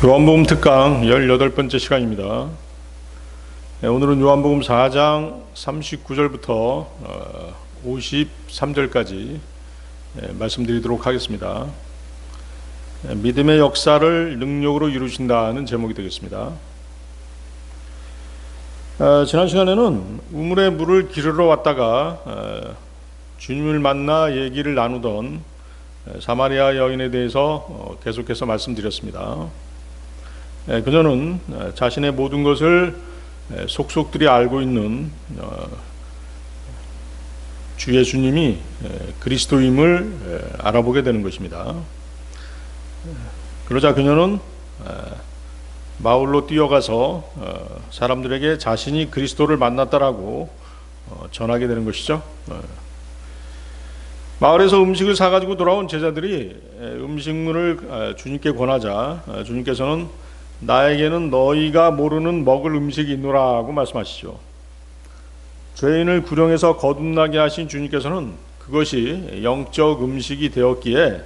요한복음 특강 18번째 시간입니다. 오늘은 요한복음 4장 39절부터 53절까지 말씀드리도록 하겠습니다. 믿음의 역사를 능력으로 이루신다는 제목이 되겠습니다. 지난 시간에는 우물에 물을 기르러 왔다가 주님을 만나 얘기를 나누던 사마리아 여인에 대해서 계속해서 말씀드렸습니다. 그녀는 자신의 모든 것을 속속들이 알고 있는 주 예수님이 그리스도임을 알아보게 되는 것입니다. 그러자 그녀는 마을로 뛰어가서 사람들에게 자신이 그리스도를 만났다라고 전하게 되는 것이죠. 마을에서 음식을 사가지고 돌아온 제자들이 음식물을 주님께 권하자 주님께서는 나에게는 너희가 모르는 먹을 음식이 있노라고 말씀하시죠. 죄인을 구령해서 거듭나게 하신 주님께서는 그것이 영적 음식이 되었기에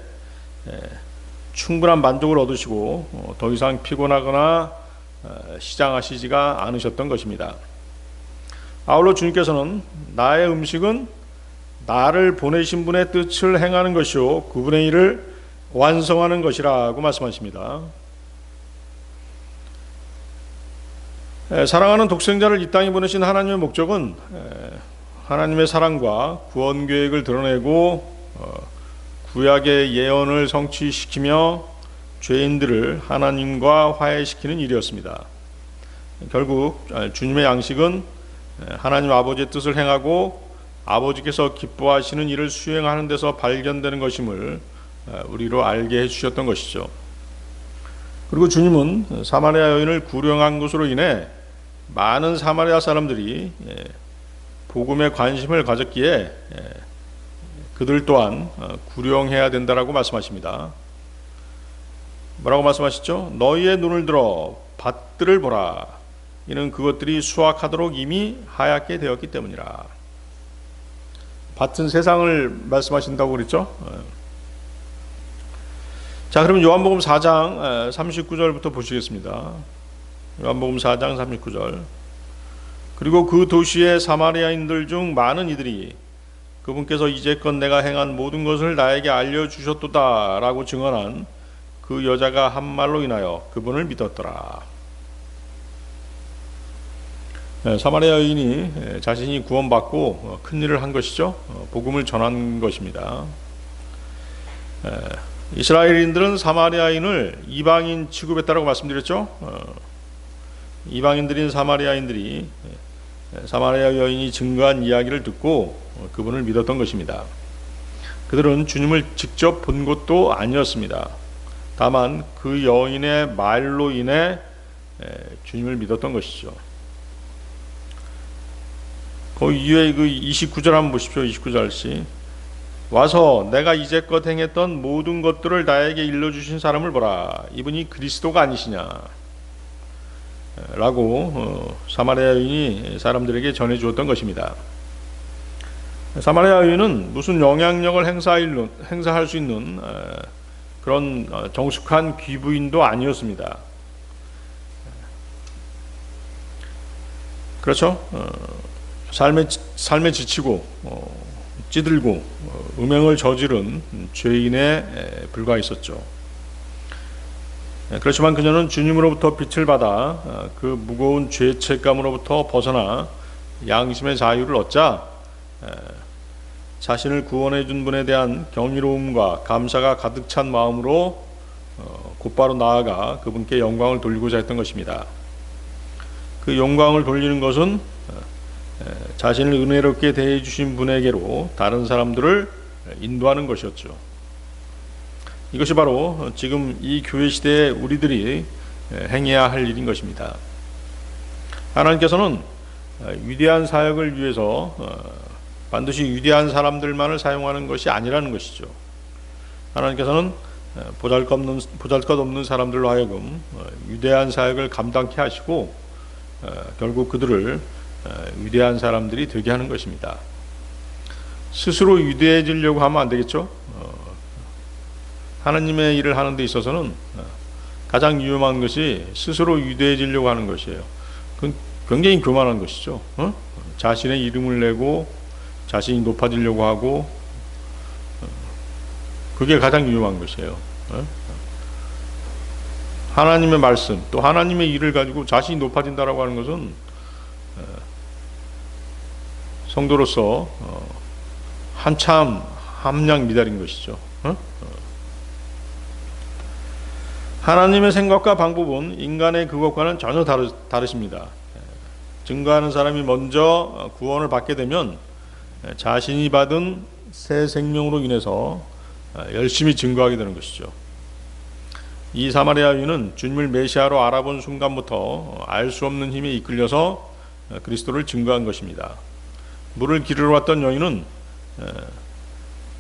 충분한 만족을 얻으시고 더 이상 피곤하거나 시장하시지가 않으셨던 것입니다. 아울러 주님께서는 나의 음식은 나를 보내신 분의 뜻을 행하는 것이요 그분의 일을 완성하는 것이라고 말씀하십니다. 사랑하는 독생자를 이 땅에 보내신 하나님의 목적은 하나님의 사랑과 구원 계획을 드러내고 구약의 예언을 성취시키며 죄인들을 하나님과 화해시키는 일이었습니다. 결국 주님의 양식은 하나님 아버지의 뜻을 행하고 아버지께서 기뻐하시는 일을 수행하는 데서 발견되는 것임을 우리로 알게 해주셨던 것이죠. 그리고 주님은 사마리아 여인을 구령한 것으로 인해 많은 사마리아 사람들이 복음에 관심을 가졌기에 그들 또한 구령해야 된다라고 말씀하십니다. 뭐라고 말씀하시죠? 너희의 눈을 들어 밭들을 보라. 이는 그것들이 수확하도록 이미 하얗게 되었기 때문이라. 밭은 세상을 말씀하신다고 그랬죠? 자, 그럼 요한복음 4장 39절부터 보시겠습니다. 요한복음 4장 39절. 그리고 그 도시의 사마리아인들 중 많은 이들이 그분께서 이제껏 내가 행한 모든 것을 나에게 알려주셨도다 라고 증언한 그 여자가 한 말로 인하여 그분을 믿었더라. 사마리아 여인이 자신이 구원받고 큰 일을 한 것이죠. 복음을 전한 것입니다. 이스라엘인들은 사마리아인을 이방인 취급했다고 말씀드렸죠. 이방인들인 사마리아인들이 사마리아 여인이 증거한 이야기를 듣고 그분을 믿었던 것입니다. 그들은 주님을 직접 본 것도 아니었습니다. 다만 그 여인의 말로 인해 주님을 믿었던 것이죠. 그 이후에 그 29절 한번 보십시오. 29절씩 와서 내가 이제껏 행했던 모든 것들을 나에게 일러주신 사람을 보라. 이분이 그리스도가 아니시냐 라고 사마리아 여인이 사람들에게 전해주었던 것입니다. 사마리아 여인은 무슨 영향력을 행사할 수 있는 그런 정숙한 귀부인도 아니었습니다. 그렇죠? 삶에 지치고 찌들고 음행을 저지른 죄인에 불과했었죠. 그렇지만 그녀는 주님으로부터 빛을 받아 그 무거운 죄책감으로부터 벗어나 양심의 자유를 얻자 자신을 구원해 준 분에 대한 경이로움과 감사가 가득 찬 마음으로 곧바로 나아가 그분께 영광을 돌리고자 했던 것입니다. 그 영광을 돌리는 것은 자신을 은혜롭게 대해 주신 분에게로 다른 사람들을 인도하는 것이었죠. 이것이 바로 지금 이 교회 시대에 우리들이 행해야 할 일인 것입니다. 하나님께서는 위대한 사역을 위해서 반드시 위대한 사람들만을 사용하는 것이 아니라는 것이죠. 하나님께서는 보잘것없는 사람들로 하여금 위대한 사역을 감당케 하시고 결국 그들을 위대한 사람들이 되게 하는 것입니다. 스스로 위대해지려고 하면 안 되겠죠. 하나님의 일을 하는 데 있어서는 가장 위험한 것이 스스로 위대해지려고 하는 것이에요. 그건 굉장히 교만한 것이죠. 자신의 이름을 내고 자신이 높아지려고 하고, 그게 가장 위험한 것이에요. 하나님의 말씀, 또 하나님의 일을 가지고 자신이 높아진다라고 하는 것은 성도로서 한참 함량 미달인 것이죠. 하나님의 생각과 방법은 인간의 그것과는 전혀 다르십니다. 증거하는 사람이 먼저 구원을 받게 되면 자신이 받은 새 생명으로 인해서 열심히 증거하게 되는 것이죠. 이 사마리아 여인은 주님을 메시아로 알아본 순간부터 알 수 없는 힘에 이끌려서 그리스도를 증거한 것입니다. 물을 기르러 왔던 여인은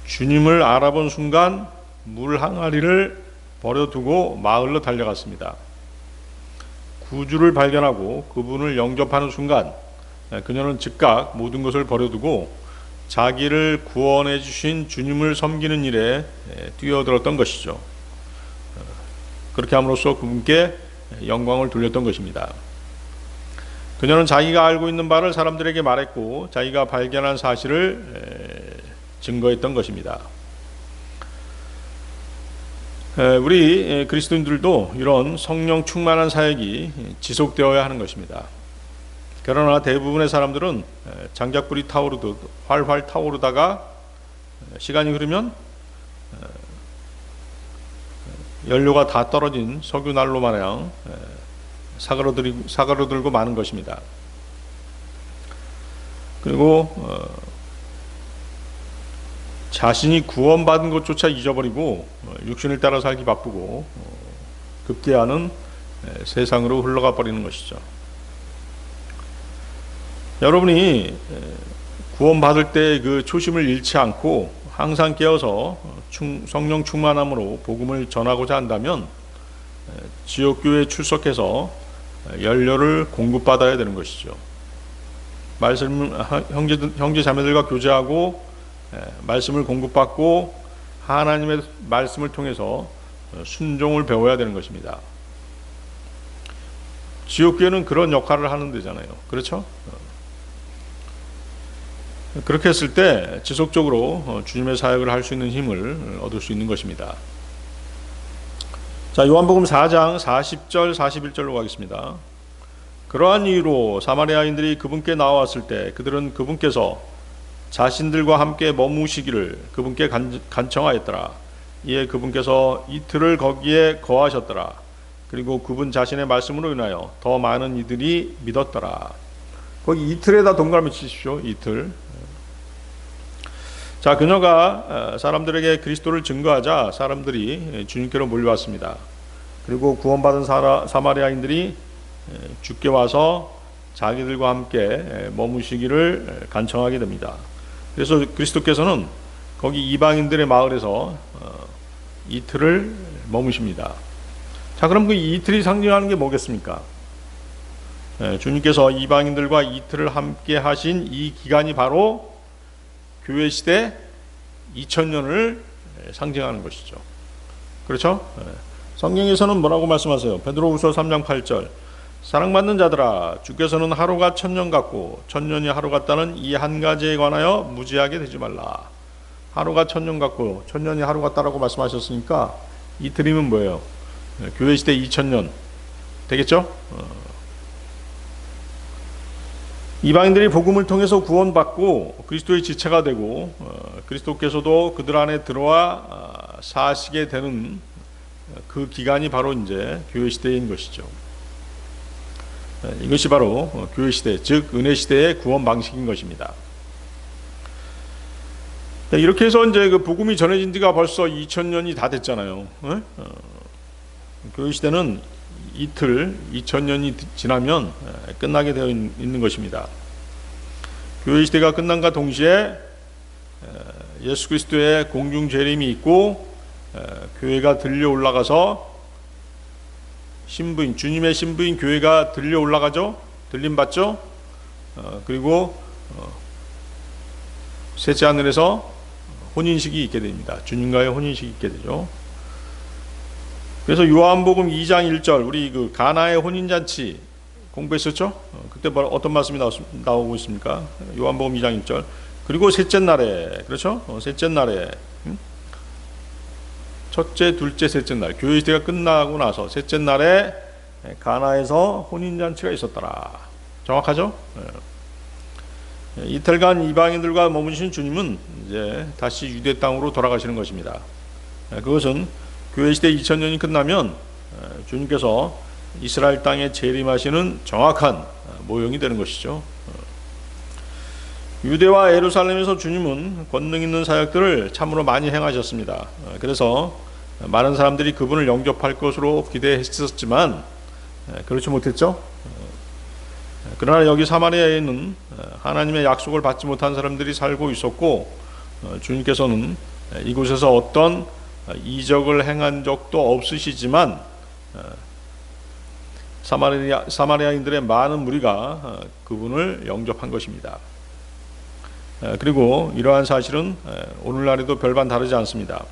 주님을 알아본 순간 물 항아리를 버려두고 마을로 달려갔습니다. 구주를 발견하고 그분을 영접하는 순간 그녀는 즉각 모든 것을 버려두고 자기를 구원해 주신 주님을 섬기는 일에 뛰어들었던 것이죠. 그렇게 함으로써 그분께 영광을 돌렸던 것입니다. 그녀는 자기가 알고 있는 바를 사람들에게 말했고 자기가 발견한 사실을 증거했던 것입니다. 우리 그리스도인들도 이런 성령 충만한 사역이 지속되어야 하는 것입니다. 그러나 대부분의 사람들은 장작불이 타오르듯 활활 타오르다가 시간이 흐르면 연료가 다 떨어진 석유난로 마냥 사그러들고 마는 것입니다. 그리고 자신이 구원받은 것조차 잊어버리고 육신을 따라 살기 바쁘고 급기야는 세상으로 흘러가 버리는 것이죠. 여러분이 구원받을 때 그 초심을 잃지 않고 항상 깨어서 성령 충만함으로 복음을 전하고자 한다면 지역교회에 출석해서 연료를 공급받아야 되는 것이죠. 형제 자매들과 교제하고 말씀을 공급받고 하나님의 말씀을 통해서 순종을 배워야 되는 것입니다. 지옥교회는 그런 역할을 하는 데잖아요. 그렇죠? 그렇게 했을 때 지속적으로 주님의 사역을 할 수 있는 힘을 얻을 수 있는 것입니다. 자, 요한복음 4장 40절 41절로 가겠습니다. 그러한 이유로 사마리아인들이 그분께 나왔을 때 그들은 그분께서 자신들과 함께 머무시기를 그분께 간청하였더라. 이에 그분께서 이틀을 거기에 거하셨더라. 그리고 그분 자신의 말씀으로 인하여 더 많은 이들이 믿었더라. 거기 이틀에다 동그라미 치십시오. 이틀. 자, 그녀가 사람들에게 그리스도를 증거하자 사람들이 주님께로 몰려왔습니다. 그리고 구원받은 사마리아인들이 주께 와서 자기들과 함께 머무시기를 간청하게 됩니다. 그래서 그리스도께서는 거기 이방인들의 마을에서 이틀을 머무십니다. 자, 그럼 그 이틀이 상징하는 게 뭐겠습니까? 주님께서 이방인들과 이틀을 함께 하신 이 기간이 바로 교회 시대 2000년을 상징하는 것이죠. 그렇죠? 성경에서는 뭐라고 말씀하세요? 베드로후서 3장 8절 사랑받는 자들아 주께서는 하루가 1000년 같고 1000년이 하루 같다는 이 한 가지에 관하여 무지하게 되지 말라. 하루가 1000년 같고 1000년이 하루 같다라고 말씀하셨으니까 이틀이면 뭐예요? 교회 시대 2000년 되겠죠? 이방인들이 복음을 통해서 구원받고 그리스도의 지체가 되고 그리스도께서도 그들 안에 들어와 사시게 되는 그 기간이 바로 이제 교회 시대인 것이죠. 이것이 바로 교회 시대, 즉 은혜 시대의 구원 방식인 것입니다. 이렇게 해서 이제 그 복음이 전해진 지가 벌써 2000년이 다 됐잖아요. 교회 시대는 이틀 2000년이 지나면 끝나게 되어 있는 것입니다. 교회 시대가 끝난과 동시에 예수 그리스도의 공중 재림이 있고 교회가 들려 올라가서 신부인 주님의 신부인 교회가 들려 올라가죠. 들림 받죠. 그리고 셋째 하늘에서 혼인식이 있게 됩니다. 주님과의 혼인식이 있게 되죠. 그래서 요한복음 2장 1절 우리 그 가나의 혼인잔치 공부했었죠? 그때 어떤 말씀이 나오고 있습니까? 요한복음 2장 1절. 그리고 셋째 날에, 그렇죠? 셋째 날에, 첫째, 둘째, 셋째 날, 교회 시대가 끝나고 나서 셋째 날에 가나에서 혼인잔치가 있었더라. 정확하죠? 이틀간 이방인들과 머무신 주님은 이제 다시 유대 땅으로 돌아가시는 것입니다. 그것은 교회 시대 2000년이 끝나면 주님께서 이스라엘 땅에 재림하시는 정확한 모형이 되는 것이죠. 유대와 예루살렘에서 주님은 권능 있는 사역들을 참으로 많이 행하셨습니다. 그래서 많은 사람들이 그분을 영접할 것으로 기대했었지만 그렇지 못했죠. 그러나 여기 사마리아에는 하나님의 약속을 받지 못한 사람들이 살고 있었고, 주님께서는 이곳에서 어떤 이적을 행한 적도 없으시지만 사마리아인들의 많은 무리가 그분을 영접한 것입니다. 그리고 이러한 사실은 오늘날에도 별반 다르지 않습니다.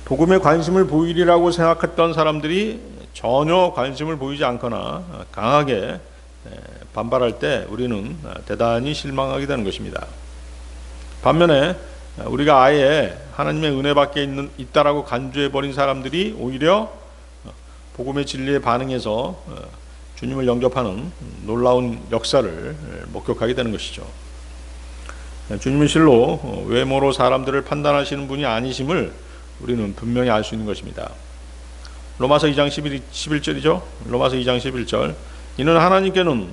복음에 관심을 보이리라고 생각했던 사람들이 전혀 관심을 보이지 않거나 강하게 반발할 때 우리는 대단히 실망하게 되는 것입니다. 반면에 우리가 아예 하나님의 은혜 밖에 있다라고 간주해버린 사람들이 오히려 복음의 진리에 반응해서 주님을 영접하는 놀라운 역사를 목격하게 되는 것이죠. 주님은 실로 외모로 사람들을 판단하시는 분이 아니심을 우리는 분명히 알 수 있는 것입니다. 로마서 2장 11절이죠. 로마서 2장 11절. 이는 하나님께는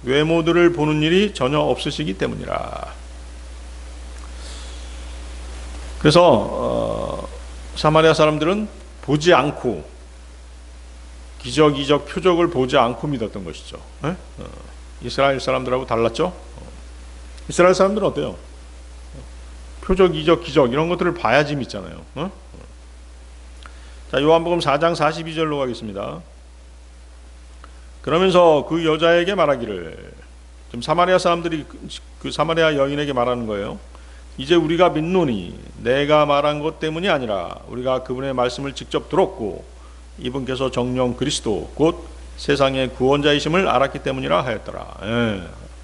외모들을 보는 일이 전혀 없으시기 때문이라. 그래서 사마리아 사람들은 보지 않고 기적, 이적, 표적을 보지 않고 믿었던 것이죠. 이스라엘 사람들하고 달랐죠. 이스라엘 사람들은 어때요? 표적, 이적, 기적 이런 것들을 봐야지 믿잖아요. 자, 요한복음 4장 42절로 가겠습니다. 그러면서 그 여자에게 말하기를, 좀 사마리아 사람들이 그 사마리아 여인에게 말하는 거예요. 이제 우리가 믿노니 내가 말한 것 때문이 아니라 우리가 그분의 말씀을 직접 들었고 이분께서 정령 그리스도 곧 세상의 구원자이심을 알았기 때문이라 하였더라.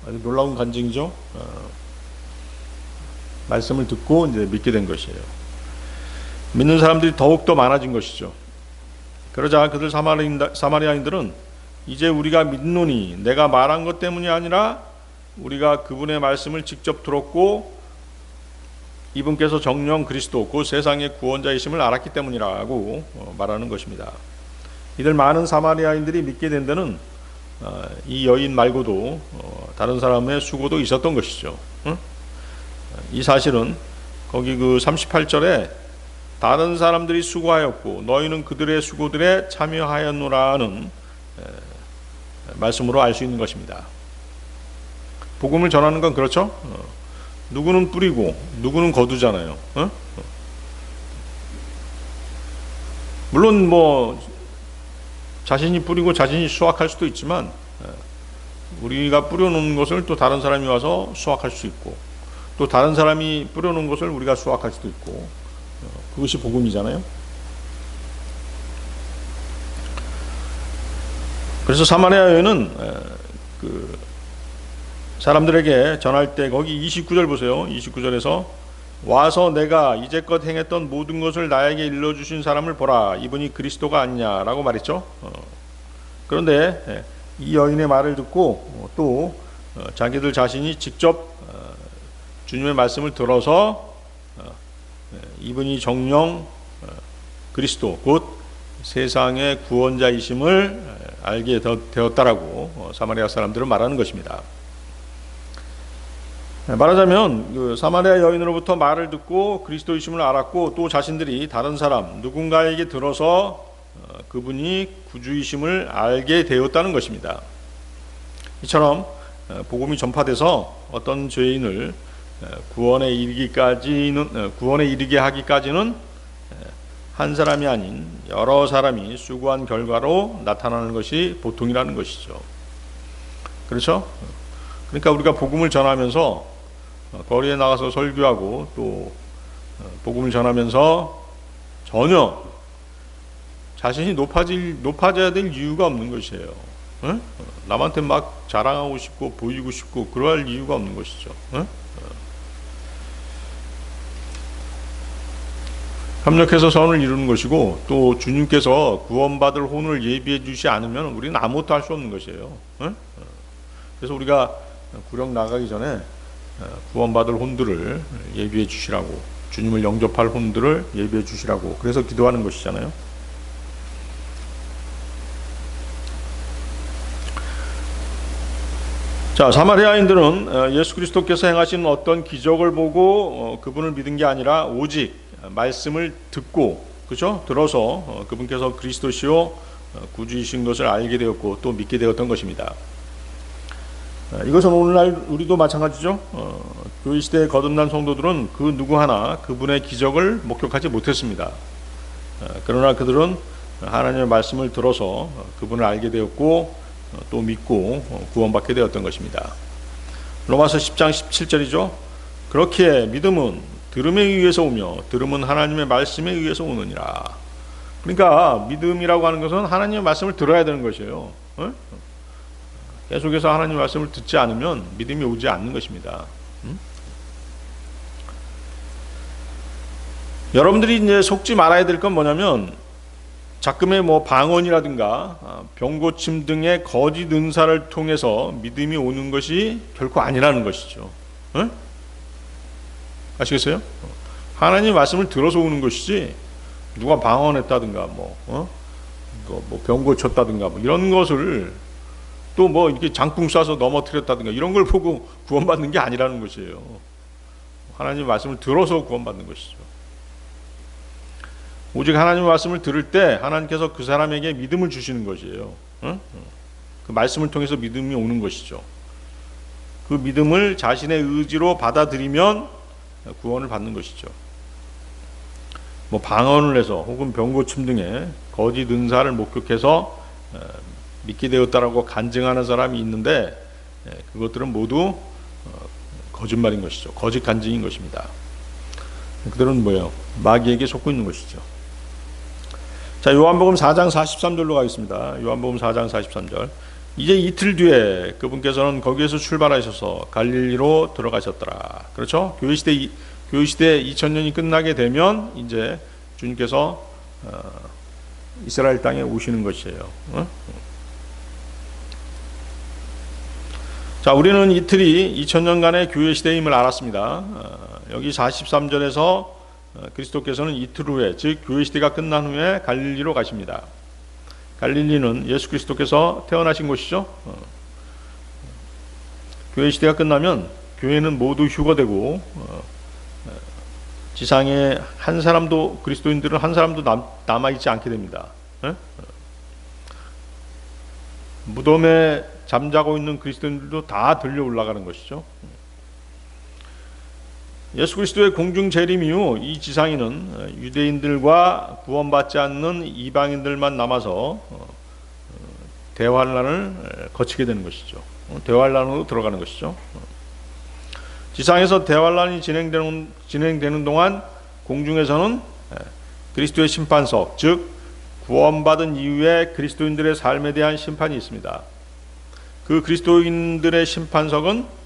아주 놀라운 간증이죠. 말씀을 듣고 이제 믿게 된 것이에요. 믿는 사람들이 더욱더 많아진 것이죠. 그러자 그들 사마리아인들은 이제 우리가 믿노니 내가 말한 것 때문이 아니라 우리가 그분의 말씀을 직접 들었고 이분께서 정령 그리스도 곧 세상의 구원자이심을 알았기 때문이라고 말하는 것입니다. 이들 많은 사마리아인들이 믿게 된 데는 이 여인 말고도 다른 사람의 수고도 있었던 것이죠. 이 사실은 거기 그 38절에 다른 사람들이 수고하였고 너희는 그들의 수고들에 참여하였노라는 말씀으로 알 수 있는 것입니다. 복음을 전하는 건 그렇죠. 누구는 뿌리고 누구는 거두잖아요. 물론 뭐 자신이 뿌리고 자신이 수확할 수도 있지만 우리가 뿌려놓은 것을 또 다른 사람이 와서 수확할 수 있고 또 다른 사람이 뿌려놓은 것을 우리가 수확할 수도 있고 그것이 복음이잖아요. 그래서 사마리아 여인은 그 사람들에게 전할 때 거기 29절 보세요. 29절에서 와서 내가 이제껏 행했던 모든 것을 나에게 일러주신 사람을 보라. 이분이 그리스도가 아니냐라고 말했죠. 그런데 이 여인의 말을 듣고 또 자기들 자신이 직접 주님의 말씀을 들어서 이분이 정령 그리스도 곧 세상의 구원자이심을 알게 되었다라고 사마리아 사람들은 말하는 것입니다. 말하자면 그 사마리아 여인으로부터 말을 듣고 그리스도이심을 알았고 또 자신들이 다른 사람 누군가에게 들어서 그분이 구주이심을 알게 되었다는 것입니다. 이처럼 복음이 전파돼서 어떤 죄인을 구원에 이르게 하기까지는 한 사람이 아닌 여러 사람이 수고한 결과로 나타나는 것이 보통이라는 것이죠. 그렇죠? 그러니까 우리가 복음을 전하면서 거리에 나가서 설교하고 또 복음을 전하면서 전혀 자신이 높아져야 될 이유가 없는 것이에요. 어? 남한테 막 자랑하고 싶고 보이고 싶고 그럴 이유가 없는 것이죠. 협력해서 선을 이루는 것이고, 또 주님께서 구원받을 혼을 예비해 주지 않으면 우리는 아무것도 할 수 없는 것이에요. 그래서 우리가 구령 나가기 전에 구원받을 혼들을 예비해 주시라고, 주님을 영접할 혼들을 예비해 주시라고 그래서 기도하는 것이잖아요. 자, 사마리아인들은 예수 그리스도께서 행하신 어떤 기적을 보고 그분을 믿은 게 아니라 오직 말씀을 듣고, 그죠? 들어서 그분께서 그리스도시요 구주이신 것을 알게 되었고 또 믿게 되었던 것입니다. 이것은 오늘날 우리도 마찬가지죠. 교회 시대에 거듭난 성도들은 그 누구 하나 그분의 기적을 목격하지 못했습니다. 그러나 그들은 하나님의 말씀을 들어서 그분을 알게 되었고 또 믿고 구원받게 되었던 것입니다. 로마서 10장 17절이죠. 그렇게 믿음은 들음에 의해서 오며 들음은 하나님의 말씀에 의해서 오느니라. 그러니까 믿음이라고 하는 것은 하나님의 말씀을 들어야 되는 것이에요. 계속해서 하나님의 말씀을 듣지 않으면 믿음이 오지 않는 것입니다. 여러분들이 이제 속지 말아야 될 건 뭐냐면, 자금의 방언이라든가 병고침 등의 거짓 은사를 통해서 믿음이 오는 것이 결코 아니라는 것이죠. 아시겠어요? 하나님 말씀을 들어서 오는 것이지, 누가 방언했다든가 병 고쳤다든가 이런 것을 또 이렇게 장풍 쏴서 넘어뜨렸다든가 이런 걸 보고 구원받는 게 아니라는 것이에요. 하나님 말씀을 들어서 구원받는 것이죠. 오직 하나님 말씀을 들을 때 하나님께서 그 사람에게 믿음을 주시는 것이에요. 그 말씀을 통해서 믿음이 오는 것이죠. 그 믿음을 자신의 의지로 받아들이면 구원을 받는 것이죠. 방언을 해서 혹은 병고침 등의 거짓 은사를 목격해서 믿게 되었다라고 간증하는 사람이 있는데, 그것들은 모두 거짓말인 것이죠. 거짓 간증인 것입니다. 그들은 마귀에게 속고 있는 것이죠. 자, 요한복음 4장 43절로 가겠습니다. 요한복음 4장 43절. 이제 이틀 뒤에 그분께서는 거기에서 출발하셔서 갈릴리로 들어가셨더라. 그렇죠? 교회 시대 2000년이 끝나게 되면 이제 주님께서 이스라엘 땅에 오시는 것이에요. 자, 우리는 이틀이 2000년간의 교회 시대임을 알았습니다. 여기 43절에서 그리스도께서는 이틀 후에, 즉 교회 시대가 끝난 후에 갈릴리로 가십니다. 갈릴리는 예수 그리스도께서 태어나신 곳이죠. 교회 시대가 끝나면 교회는 모두 휴거되고 지상에 한 사람도, 그리스도인들은 한 사람도 남아있지 않게 됩니다. 무덤에 잠자고 있는 그리스도인들도 다 들려 올라가는 것이죠. 예수 그리스도의 공중 재림 이후 이 지상에는 유대인들과 구원받지 않는 이방인들만 남아서 대환란을 거치게 되는 것이죠. 대환란으로 들어가는 것이죠. 지상에서 대환란이 진행되는 동안 공중에서는 그리스도의 심판석, 즉 구원받은 이후에 그리스도인들의 삶에 대한 심판이 있습니다. 그 그리스도인들의 심판석은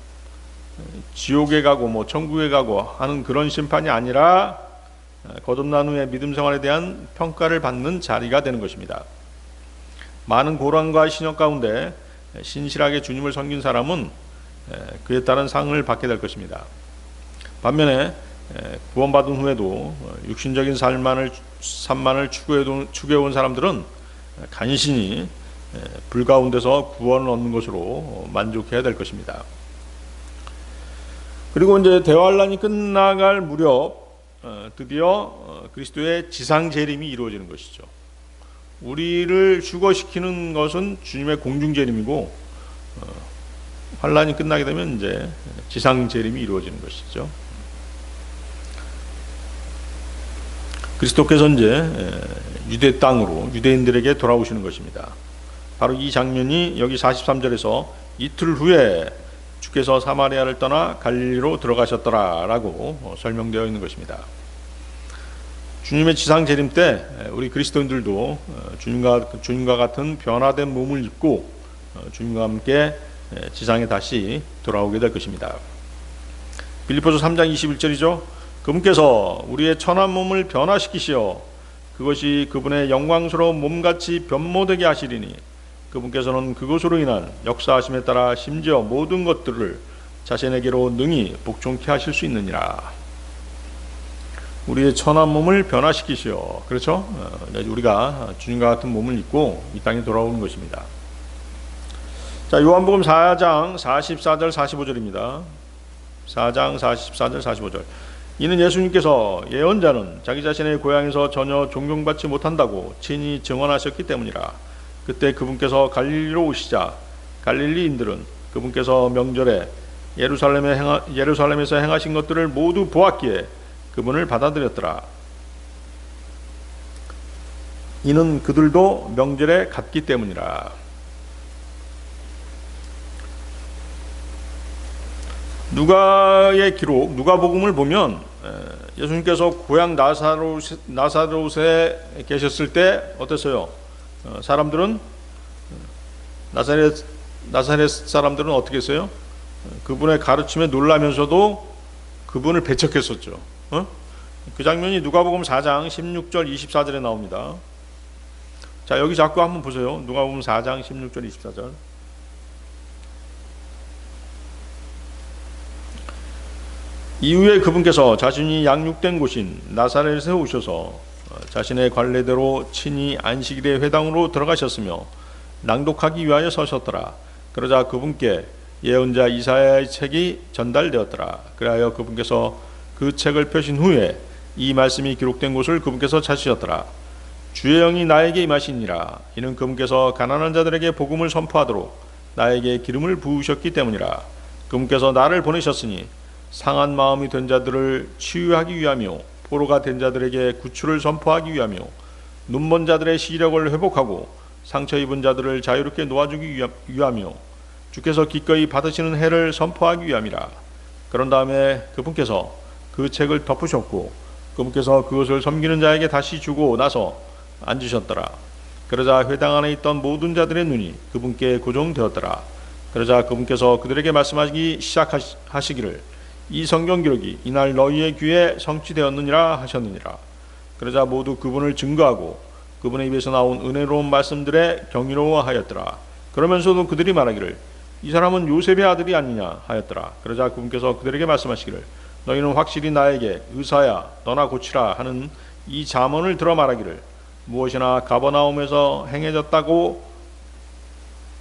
지옥에 가고 천국에 가고 하는 그런 심판이 아니라 거듭난 후에 믿음 생활에 대한 평가를 받는 자리가 되는 것입니다. 많은 고난과 신역 가운데 신실하게 주님을 섬긴 사람은 그에 따른 상을 받게 될 것입니다. 반면에 구원받은 후에도 육신적인 삶만을 추구해온 사람들은 간신히 불 가운데서 구원을 얻는 것으로 만족해야 될 것입니다. 그리고 이제 대환란이 끝나갈 무렵 드디어 그리스도의 지상 재림이 이루어지는 것이죠. 우리를 휴거시키는 것은 주님의 공중 재림이고, 환란이 끝나게 되면 이제 지상 재림이 이루어지는 것이죠. 그리스도께서 이제 유대 땅으로 유대인들에게 돌아오시는 것입니다. 바로 이 장면이 여기 43절에서 이틀 후에 주께서 사마리아를 떠나 갈릴리로 들어가셨더라라고 설명되어 있는 것입니다. 주님의 지상 재림 때 우리 그리스도인들도 주님과 같은 변화된 몸을 입고 주님과 함께 지상에 다시 돌아오게 될 것입니다. 빌립보서 3장 21절이죠. 그분께서 우리의 천한 몸을 변화시키시어 그것이 그분의 영광스러운 몸같이 변모되게 하시리니 그분께서는 그것으로 인한 역사하심에 따라 심지어 모든 것들을 자신에게로 능히 복종케 하실 수 있느니라. 우리의 천한 몸을 변화시키시어, 그렇죠? 우리가 주님과 같은 몸을 입고 이 땅에 돌아오는 것입니다. 자, 요한복음 4장 44절 45절입니다. 4장 44절 45절. 이는 예수님께서 예언자는 자기 자신의 고향에서 전혀 존경받지 못한다고 친히 증언하셨기 때문이라. 그때 그분께서 갈릴리로 오시자 갈릴리인들은 그분께서 명절에 예루살렘에서 행하신 것들을 모두 보았기에 그분을 받아들였더라. 이는 그들도 명절에 갔기 때문이라. 누가의 기록, 누가복음을 보면 예수님께서 고향 나사롯에 계셨을 때 어땠어요? 사람들은 나사렛 사람들은 어떻게 했어요? 그분의 가르침에 놀라면서도 그분을 배척했었죠. 그 장면이 누가복음 4장 16절 24절에 나옵니다. 자, 여기 자꾸 한번 보세요. 누가복음 4장 16절 24절. 이후에 그분께서 자신이 양육된 곳인 나사렛에 오셔서 자신의 관례대로 친히 안식일의 회당으로 들어가셨으며 낭독하기 위하여 서셨더라. 그러자 그분께 예언자 이사야의 책이 전달되었더라. 그리하여 그분께서 그 책을 펴신 후에 이 말씀이 기록된 곳을 그분께서 찾으셨더라. 주의 영이 나에게 임하시니라. 이는 그분께서 가난한 자들에게 복음을 선포하도록 나에게 기름을 부으셨기 때문이라. 그분께서 나를 보내셨으니 상한 마음이 된 자들을 치유하기 위하며 포로가 된 자들에게 구출을 선포하기 위하며 눈먼 자들의 시력을 회복하고 상처 입은 자들을 자유롭게 놓아주기 위하며 주께서 기꺼이 받으시는 해를 선포하기 위함이라. 그런 다음에 그분께서 그 책을 덮으셨고 그분께서 그것을 섬기는 자에게 다시 주고 나서 앉으셨더라. 그러자 회당 안에 있던 모든 자들의 눈이 그분께 고정되었더라. 그러자 그분께서 그들에게 말씀하시기 시작하시기를 이 성경 기록이 이날 너희의 귀에 성취되었느니라 하셨느니라. 그러자 모두 그분을 증거하고 그분의 입에서 나온 은혜로운 말씀들에 경이로워하였더라. 그러면서도 그들이 말하기를 이 사람은 요셉의 아들이 아니냐 하였더라. 그러자 그분께서 그들에게 말씀하시기를 너희는 확실히 나에게 의사야 너나 고치라 하는 이 잠언을 들어 말하기를 무엇이나 가버나움에서 행해졌다고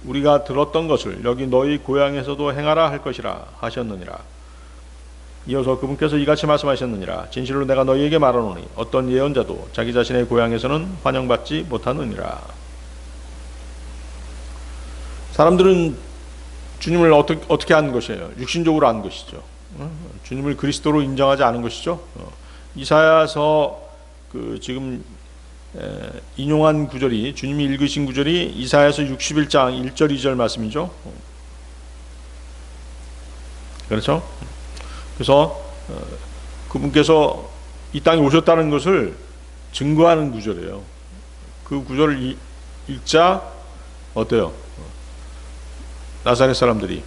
우리가 들었던 것을 여기 너희 고향에서도 행하라 할 것이라 하셨느니라. 이어서 그분께서 이같이 말씀하셨느니라. 진실로 내가 너희에게 말하노니 어떤 예언자도 자기 자신의 고향에서는 환영받지 못하느니라. 사람들은 주님을 어떻게 아는 것이에요? 육신적으로 아는 것이죠. 주님을 그리스도로 인정하지 않은 것이죠. 이사야서 지금 인용한 구절이 주님이 읽으신 구절이 이사야서 61장 1절 2절 말씀이죠. 그렇죠? 그래서 그분께서 이 땅에 오셨다는 것을 증거하는 구절이에요. 그 구절을 읽자 어때요? 나사렛 사람들이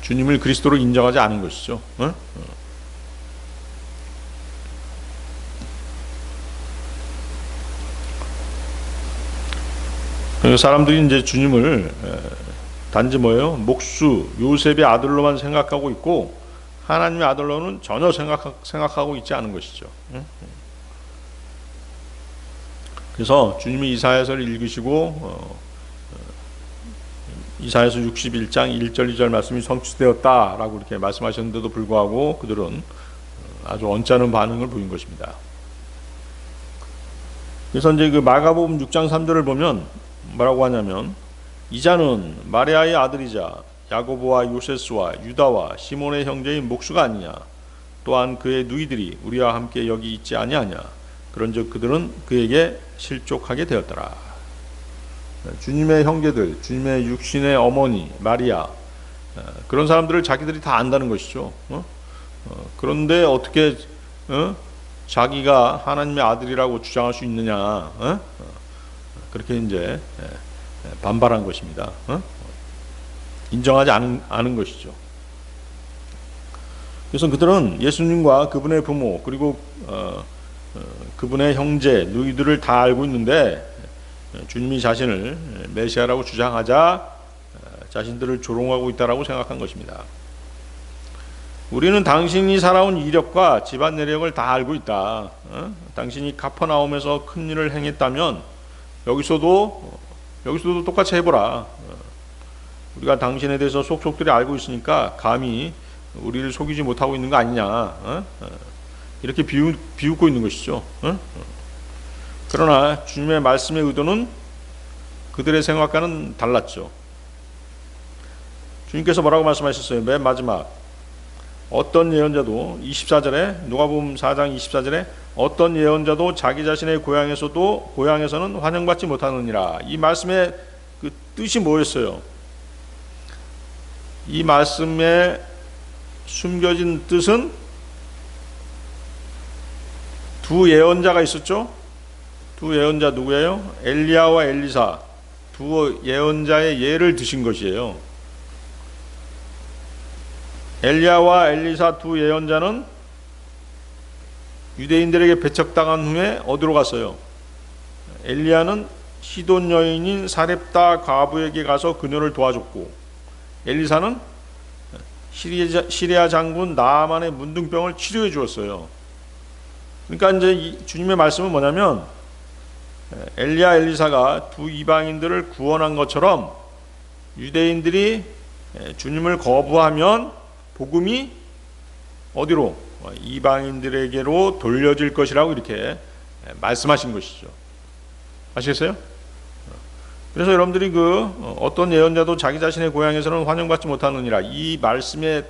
주님을 그리스도로 인정하지 않은 것이죠. 사람들이 이제 주님을 단지 뭐예요? 목수 요셉의 아들로만 생각하고 있고 하나님의 아들로는 전혀 생각하고 있지 않은 것이죠. 그래서 주님이 이사야서를 읽으시고 이사야서 61장 1절 2절 말씀이 성취되었다라고 이렇게 말씀하셨는데도 불구하고 그들은 아주 언짢은 반응을 보인 것입니다. 그래서 이제 그 마가복음 6장 3절을 보면 뭐라고 하냐면 이자는 마리아의 아들이자 야고보와 요세스와 유다와 시몬의 형제인 목수가 아니냐. 또한 그의 누이들이 우리와 함께 여기 있지 아니하냐. 그런즉 그들은 그에게 실족하게 되었더라. 주님의 형제들, 주님의 육신의 어머니 마리아, 그런 사람들을 자기들이 다 안다는 것이죠. 그런데 어떻게 자기가 하나님의 아들이라고 주장할 수 있느냐, 그렇게 이제 반발한 것입니다. 인정하지 않은 것이죠. 그래서 그들은 예수님과 그분의 부모 그리고 그분의 형제, 누이들을 다 알고 있는데 주님이 자신을 메시아라고 주장하자 자신들을 조롱하고 있다라고 생각한 것입니다. 우리는 당신이 살아온 이력과 집안 내력을 다 알고 있다. 당신이 가퍼나움에서 큰 일을 행했다면 여기서도 똑같이 해보라. 우리가 당신에 대해서 속속들이 알고 있으니까 감히 우리를 속이지 못하고 있는 거 아니냐. 이렇게 비웃고 있는 것이죠. 그러나 주님의 말씀의 의도는 그들의 생각과는 달랐죠. 주님께서 뭐라고 말씀하셨어요? 맨 마지막 어떤 예언자도 24절에 누가복음 4장 24절에 어떤 예언자도 자기 자신의 고향에서는 환영받지 못하느니라. 이 말씀의 그 뜻이 뭐였어요? 이 말씀에 숨겨진 뜻은 두 예언자가 있었죠. 두 예언자 누구예요? 엘리야와 엘리사. 두 예언자의 예를 드신 것이에요. 엘리야와 엘리사 두 예언자는 유대인들에게 배척당한 후에 어디로 갔어요? 엘리야는 시돈 여인인 사렙다 과부에게 가서 그녀를 도와줬고, 엘리사는 시리아 장군 나아만의 문둥병을 치료해 주었어요. 그러니까 이제 주님의 말씀은 뭐냐면 엘리야 엘리사가 두 이방인들을 구원한 것처럼 유대인들이 주님을 거부하면 복음이 어디로? 이방인들에게로 돌려질 것이라고 이렇게 말씀하신 것이죠. 아시겠어요? 그래서 여러분들이 어떤 예언자도 자기 자신의 고향에서는 환영받지 못하느니라, 이 말씀에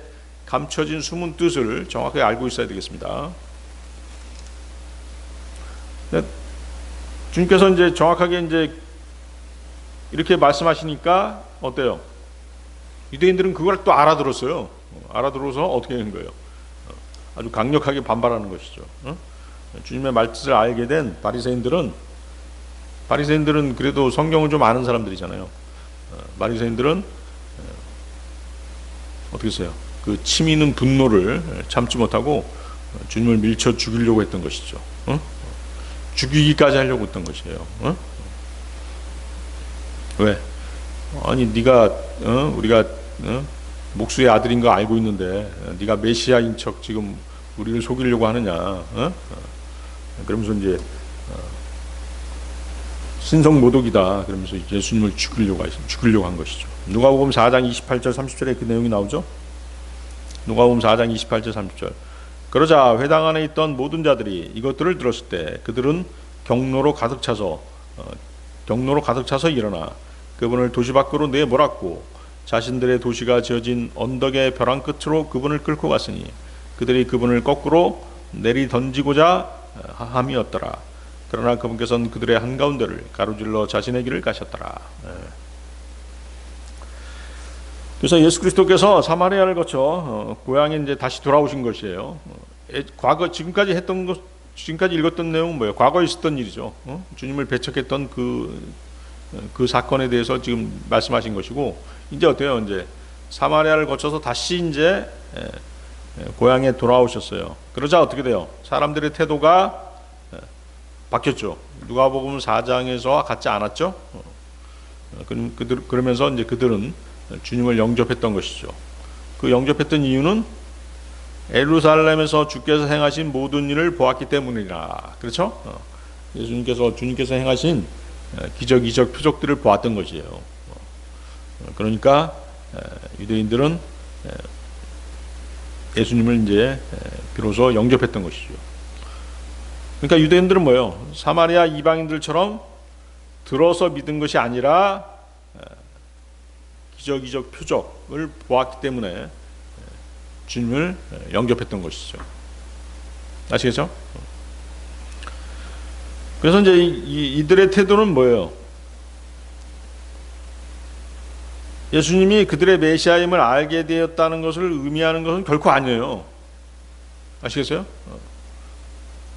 감춰진 숨은 뜻을 정확하게 알고 있어야 되겠습니다. 주님께서 이제 정확하게 이제 이렇게 말씀하시니까 어때요? 유대인들은 그걸 또 알아들었어요. 알아들어서 어떻게 된 거예요? 아주 강력하게 반발하는 것이죠. 주님의 말뜻을 알게 된 바리새인들은 그래도 성경을 좀 아는 사람들이잖아요. 바리새인들은 어떻게 했어요? 그 치미는 분노를 참지 못하고 주님을 밀쳐 죽이려고 했던 것이죠. 죽이기까지 하려고 했던 것이에요. 왜? 아니 네가 우리가 목수의 아들인 거 알고 있는데 네가 메시아인 척 지금 우리를 속이려고 하느냐? 그러면서 이제 신성모독이다. 그러면서 예수님을 죽이려고 한 것이죠. 누가복음 4장 28절 30절에 그 내용이 나오죠. 누가복음 4장 28절 30절. 그러자 회당 안에 있던 모든 자들이 이것들을 들었을 때 그들은 경로로 가득 차서 일어나 그분을 도시 밖으로 내몰았고 자신들의 도시가 지어진 언덕의 벼랑 끝으로 그분을 끌고 갔으니 그들이 그분을 거꾸로 내리 던지고자 함이었더라. 그러나 그분께서는 그들의 한가운데를 가로질러 자신의 길을 가셨더라. 그래서 예수 그리스도께서 사마리아를 거쳐 고향에 이제 다시 돌아오신 것이에요. 과거 지금까지 읽었던 내용은 뭐예요? 과거에 있었던 일이죠. 주님을 배척했던 그 사건에 대해서 지금 말씀하신 것이고, 이제 어때요? 이제 사마리아를 거쳐서 다시 이제 고향에 돌아오셨어요. 그러자 어떻게 돼요? 사람들의 태도가 바뀌었죠. 누가복음 4장에서와 같지 않았죠. 그러면서 이제 그들은 주님을 영접했던 것이죠. 그 영접했던 이유는 예루살렘에서 주께서 행하신 모든 일을 보았기 때문이라. 그렇죠? 주님께서 행하신 기적, 이적, 표적들을 보았던 것이에요. 그러니까 유대인들은 예수님을 이제 비로소 영접했던 것이죠. 그러니까 유대인들은 뭐예요? 사마리아 이방인들처럼 들어서 믿은 것이 아니라 기적, 이적, 표적을 보았기 때문에 주님을 영접했던 것이죠. 아시겠죠? 그래서 이제 이들의 태도는 뭐예요? 예수님이 그들의 메시아임을 알게 되었다는 것을 의미하는 것은 결코 아니에요. 아시겠어요?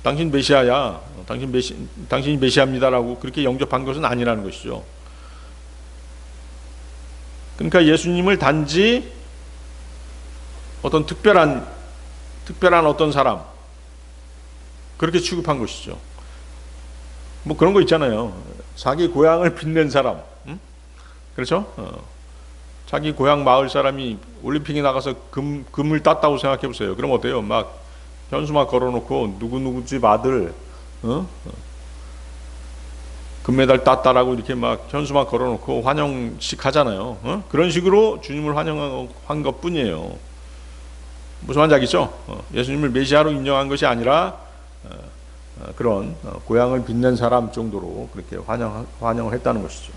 당신 메시아야, 당신이 메시아입니다라고 그렇게 영접한 것은 아니라는 것이죠. 그러니까 예수님을 단지 어떤 특별한 어떤 사람, 그렇게 취급한 것이죠. 뭐 그런 거 있잖아요. 자기 고향을 빛낸 사람, 그렇죠? 자기 고향 마을 사람이 올림픽에 나가서 금을 땄다고 생각해 보세요. 그럼 어때요? 막 현수막 걸어놓고 누구 집 아들 금메달 땄다라고 이렇게 막 현수막 걸어놓고 환영식 하잖아요. 그런 식으로 주님을 환영한 것뿐이에요. 무슨 말인지 알겠죠? 예수님을 메시아로 인정한 것이 아니라 그런 고향을 빛낸 사람 정도로 그렇게 환영을 했다는 것이죠.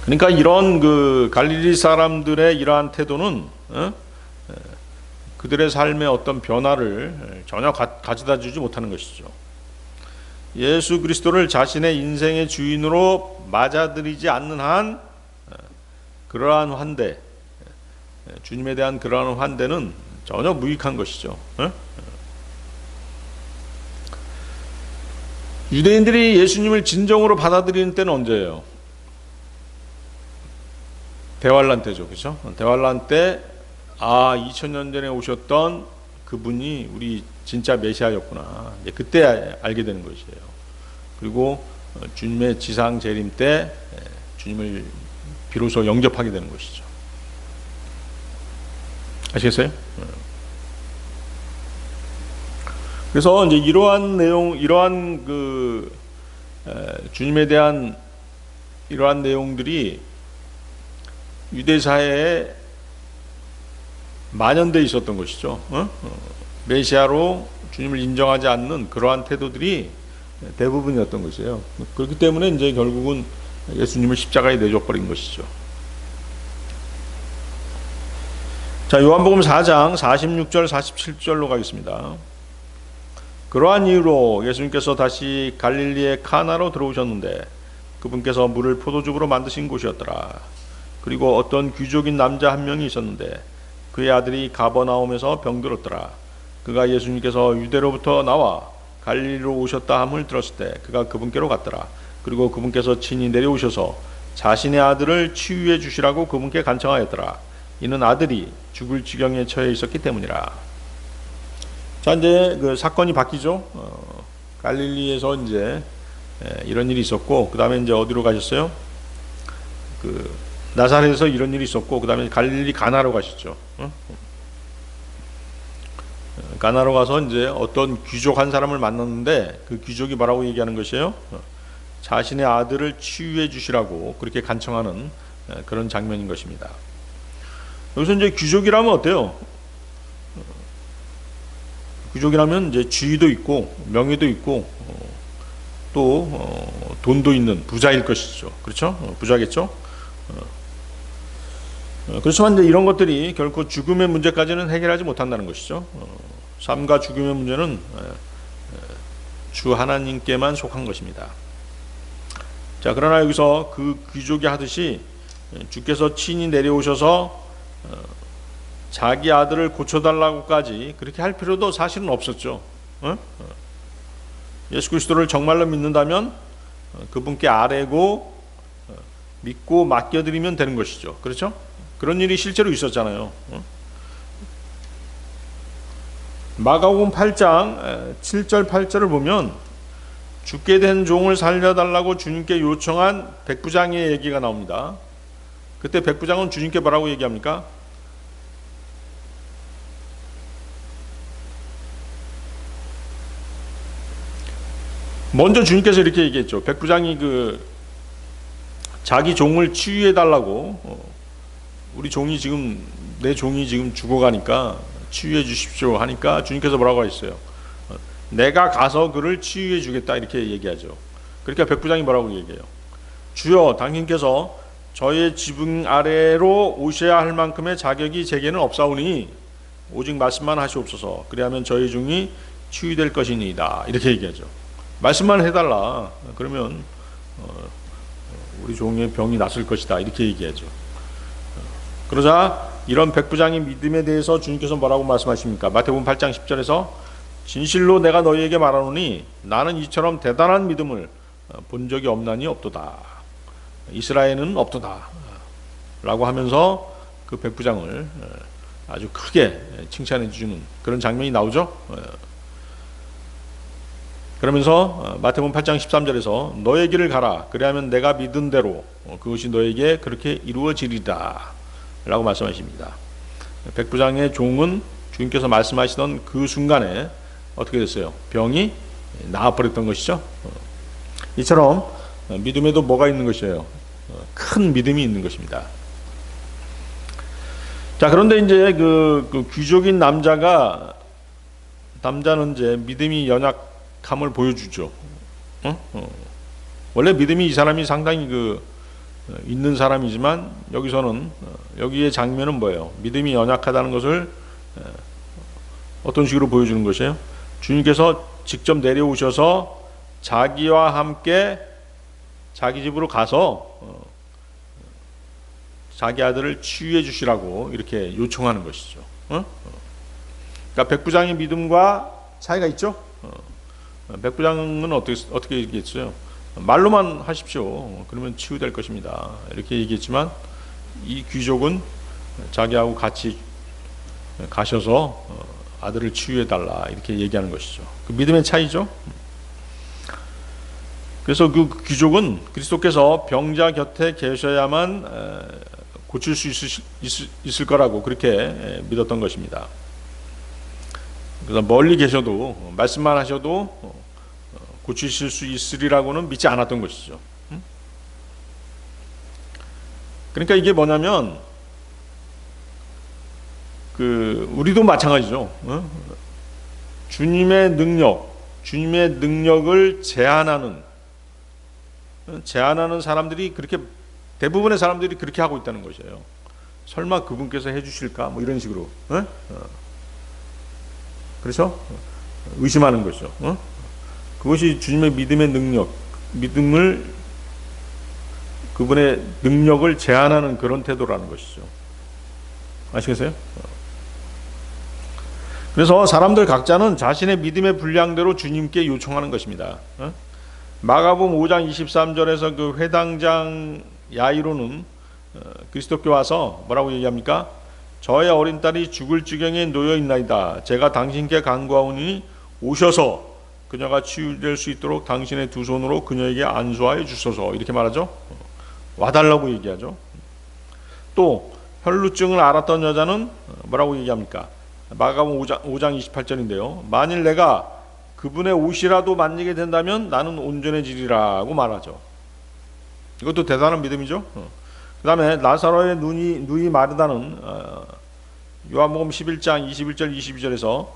그러니까 이런 그 갈릴리 사람들의 이러한 태도는 그들의 삶의 어떤 변화를 전혀 가져다 주지 못하는 것이죠. 예수 그리스도를 자신의 인생의 주인으로 맞아들이지 않는 한 그러한 환대, 주님에 대한 그러한 환대는 전혀 무익한 것이죠. 유대인들이 예수님을 진정으로 받아들이는 때는 언제예요? 대환란 때죠. 그렇죠? 대환란 때 2000년 전에 오셨던 그분이 우리 진짜 메시아였구나. 그때 알게 되는 것이에요. 그리고 주님의 지상 재림 때 주님을 비로소 영접하게 되는 것이죠. 아시겠어요? 그래서 이제 이러한 그 주님에 대한 이러한 내용들이 유대 사회에 만연되어 있었던 것이죠. 메시아로 주님을 인정하지 않는 그러한 태도들이 대부분이었던 것이에요. 그렇기 때문에 이제 결국은 예수님을 십자가에 내줘버린 것이죠. 자, 요한복음 4장 46절 47절로 가겠습니다. 그러한 이유로 예수님께서 다시 갈릴리의 카나로 들어오셨는데 그분께서 물을 포도즙으로 만드신 곳이었더라. 그리고 어떤 귀족인 남자 한 명이 있었는데 그의 아들이 가버나움에서 병들었더라. 그가 예수님께서 유대로부터 나와 갈릴리로 오셨다 함을 들었을 때 그가 그분께로 갔더라. 그리고 그분께서 친히 내려오셔서 자신의 아들을 치유해 주시라고 그분께 간청하였더라. 이는 아들이 죽을 지경에 처해 있었기 때문이라. 자, 이제 그 사건이 바뀌죠. 갈릴리에서 이제 이런 일이 있었고, 그 다음에 이제 어디로 가셨어요? 그 나사렛에서 이런 일이 있었고, 그 다음에 갈릴리 가나로 가셨죠. 가나로 가서 이제 어떤 귀족 한 사람을 만났는데 그 귀족이 뭐라고 얘기하는 것이에요? 자신의 아들을 치유해 주시라고 그렇게 간청하는 그런 장면인 것입니다. 여기서 이제 귀족이라면 어때요? 귀족이라면 이제 지위도 있고 명예도 있고 또 돈도 있는 부자일 것이죠. 그렇죠? 부자겠죠? 그렇지만 이제 이런 것들이 결코 죽음의 문제까지는 해결하지 못한다는 것이죠. 삶과 죽음의 문제는 주 하나님께만 속한 것입니다. 자, 그러나 여기서 그 귀족이 하듯이 주께서 친히 내려오셔서 자기 아들을 고쳐달라고까지 그렇게 할 필요도 사실은 없었죠. 예수 그리스도를 정말로 믿는다면 그분께 아뢰고 믿고 맡겨드리면 되는 것이죠. 그렇죠? 그런 일이 실제로 있었잖아요. 마가복음 8장 7절 8절을 보면 죽게 된 종을 살려달라고 주님께 요청한 백부장의 얘기가 나옵니다. 그때 백부장은 주님께 뭐라고 얘기합니까? 먼저 주님께서 이렇게 얘기했죠. 백부장이 자기 종을 치유해 달라고, 우리 종이 지금, 내 종이 지금 죽어가니까 치유해 주십시오 하니까 주님께서 뭐라고 하셨어요? 내가 가서 그를 치유해 주겠다, 이렇게 얘기하죠. 그러니까 백부장이 뭐라고 얘기해요? 주여, 당신께서 저의 지붕 아래로 오셔야 할 만큼의 자격이 제게는 없사오니 오직 말씀만 하시옵소서. 그리하면 저희 종이 치유될 것이니이다, 이렇게 얘기하죠. 말씀만 해달라. 그러면 우리 종의 병이 낫을 것이다, 이렇게 얘기하죠. 그러자 이런 백부장의 믿음에 대해서 주님께서 뭐라고 말씀하십니까? 마태복음 8장 10절에서 진실로 내가 너희에게 말하노니 나는 이처럼 대단한 믿음을 본 적이 없나니 없도다. 이스라엘은 없도다. 라고 하면서 그 백부장을 아주 크게 칭찬해 주는 그런 장면이 나오죠. 그러면서 마태복음 8장 13절에서 너의 길을 가라. 그리하면 내가 믿은 대로 그것이 너에게 그렇게 이루어지리라. 라고 말씀하십니다. 백부장의 종은 주님께서 말씀하시던 그 순간에 어떻게 됐어요? 병이 나아버렸던 것이죠. 이처럼 믿음에도 뭐가 있는 것이에요? 큰 믿음이 있는 것입니다. 자, 그런데 이제 그 귀족인 남자는 이제 믿음이 연약함을 보여주죠. 원래 믿음이 이 사람이 상당히 있는 사람이지만 여기서는 여기의 장면은 뭐예요? 믿음이 연약하다는 것을 어떤 식으로 보여주는 것이에요? 주님께서 직접 내려오셔서 자기와 함께 자기 집으로 가서 자기 아들을 치유해 주시라고 이렇게 요청하는 것이죠. 그러니까 백부장의 믿음과 차이가 있죠. 백부장은 어떻게 얘기했어요? 말로만 하십시오. 그러면 치유될 것입니다. 이렇게 얘기했지만 이 귀족은 자기하고 같이 가셔서 아들을 치유해 달라 이렇게 얘기하는 것이죠. 그 믿음의 차이죠. 그래서 그 귀족은 그리스도께서 병자 곁에 계셔야만 고칠 수 있을 거라고 그렇게 믿었던 것입니다. 그래서 멀리 계셔도 말씀만 하셔도 고치실 수 있으리라고는 믿지 않았던 것이죠. 그러니까 이게 뭐냐면 우리도 마찬가지죠. 주님의 능력을 제한하는 사람들이 그렇게 대부분의 사람들이 그렇게 하고 있다는 것이에요. 설마 그분께서 해주실까? 뭐 이런 식으로, 그렇죠? 의심하는 것이죠. 그것이 주님의 믿음의 그분의 능력을 제한하는 그런 태도라는 것이죠. 아시겠어요? 그래서 사람들 각자는 자신의 믿음의 분량대로 주님께 요청하는 것입니다. 마가복음 5장 23절에서 그 회당장 야이로는 그리스도께 와서 뭐라고 얘기합니까? 저의 어린 딸이 죽을 지경에 놓여 있나이다. 제가 당신께 간구하오니 오셔서 그녀가 치유될 수 있도록 당신의 두 손으로 그녀에게 안수하여 주소서. 이렇게 말하죠. 와달라고 얘기하죠. 또 혈루증을 앓았던 여자는 뭐라고 얘기합니까? 마가복음 5장 28절인데요. 만일 내가 그분의 옷이라도 만지게 된다면 나는 온전해지리라고 말하죠. 이것도 대단한 믿음이죠. 그 다음에 나사로의 눈이 마르다는 요한복음 11장 21절 22절에서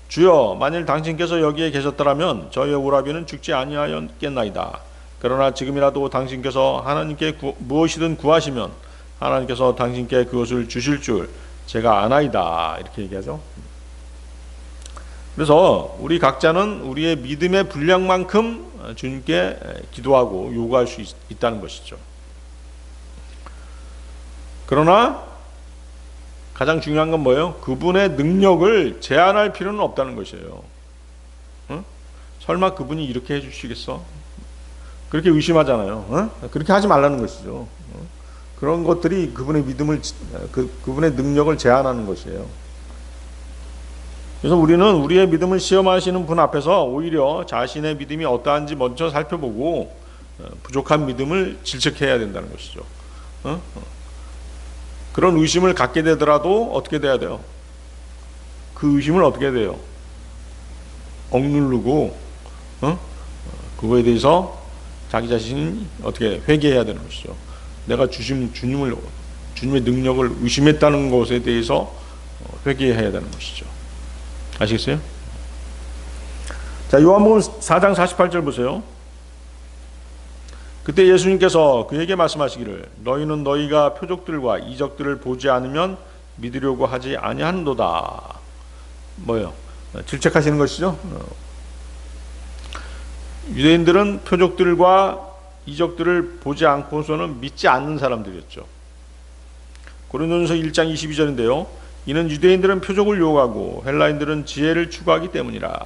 주여 만일 당신께서 여기에 계셨더라면 저희의 오라비는 죽지 아니하였겠나이다. 그러나 지금이라도 당신께서 하나님께 무엇이든 구하시면 하나님께서 당신께 그것을 주실 줄 제가 아나이다. 이렇게 얘기하죠. 그래서 우리 각자는 우리의 믿음의 분량만큼 주님께 기도하고 요구할 수 있다는 것이죠. 그러나 가장 중요한 건 뭐예요? 그분의 능력을 제한할 필요는 없다는 것이에요. 설마 그분이 이렇게 해주시겠어? 그렇게 의심하잖아요. 그렇게 하지 말라는 것이죠. 그런 것들이 그분의 그분의 능력을 제한하는 것이에요. 그래서 우리는 우리의 믿음을 시험하시는 분 앞에서 오히려 자신의 믿음이 어떠한지 먼저 살펴보고 부족한 믿음을 질책해야 된다는 것이죠. 그런 의심을 갖게 되더라도 어떻게 돼야 돼요? 그 의심을 어떻게 돼요? 억누르고 그거에 대해서 자기 자신이 어떻게 회개해야 되는 것이죠. 내가 주님의 능력을 의심했다는 것에 대해서 회개해야 되는 것이죠. 아시겠어요? 자, 요한복음 4장 48절 보세요. 그때 예수님께서 그에게 말씀하시기를 너희는 너희가 표적들과 이적들을 보지 않으면 믿으려고 하지 아니하는도다. 뭐예요? 질책하시는 것이죠. 유대인들은 표적들과 이적들을 보지 않고서는 믿지 않는 사람들이었죠. 고린도전서 1장 22절인데요. 이는 유대인들은 표적을 요구하고 헬라인들은 지혜를 추구하기 때문이라.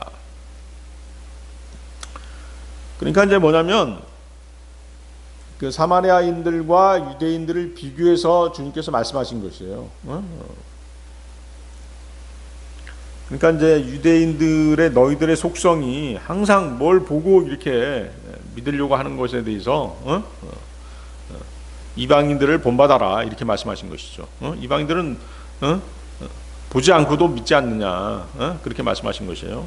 그러니까 이제 뭐냐면 그 사마리아인들과 유대인들을 비교해서 주님께서 말씀하신 것이에요. 그러니까 이제 유대인들의 너희들의 속성이 항상 뭘 보고 이렇게 믿으려고 하는 것에 대해서 이방인들을 본받아라 이렇게 말씀하신 것이죠. 이방인들은 보지 않고도 믿지 않느냐 그렇게 말씀하신 것이에요.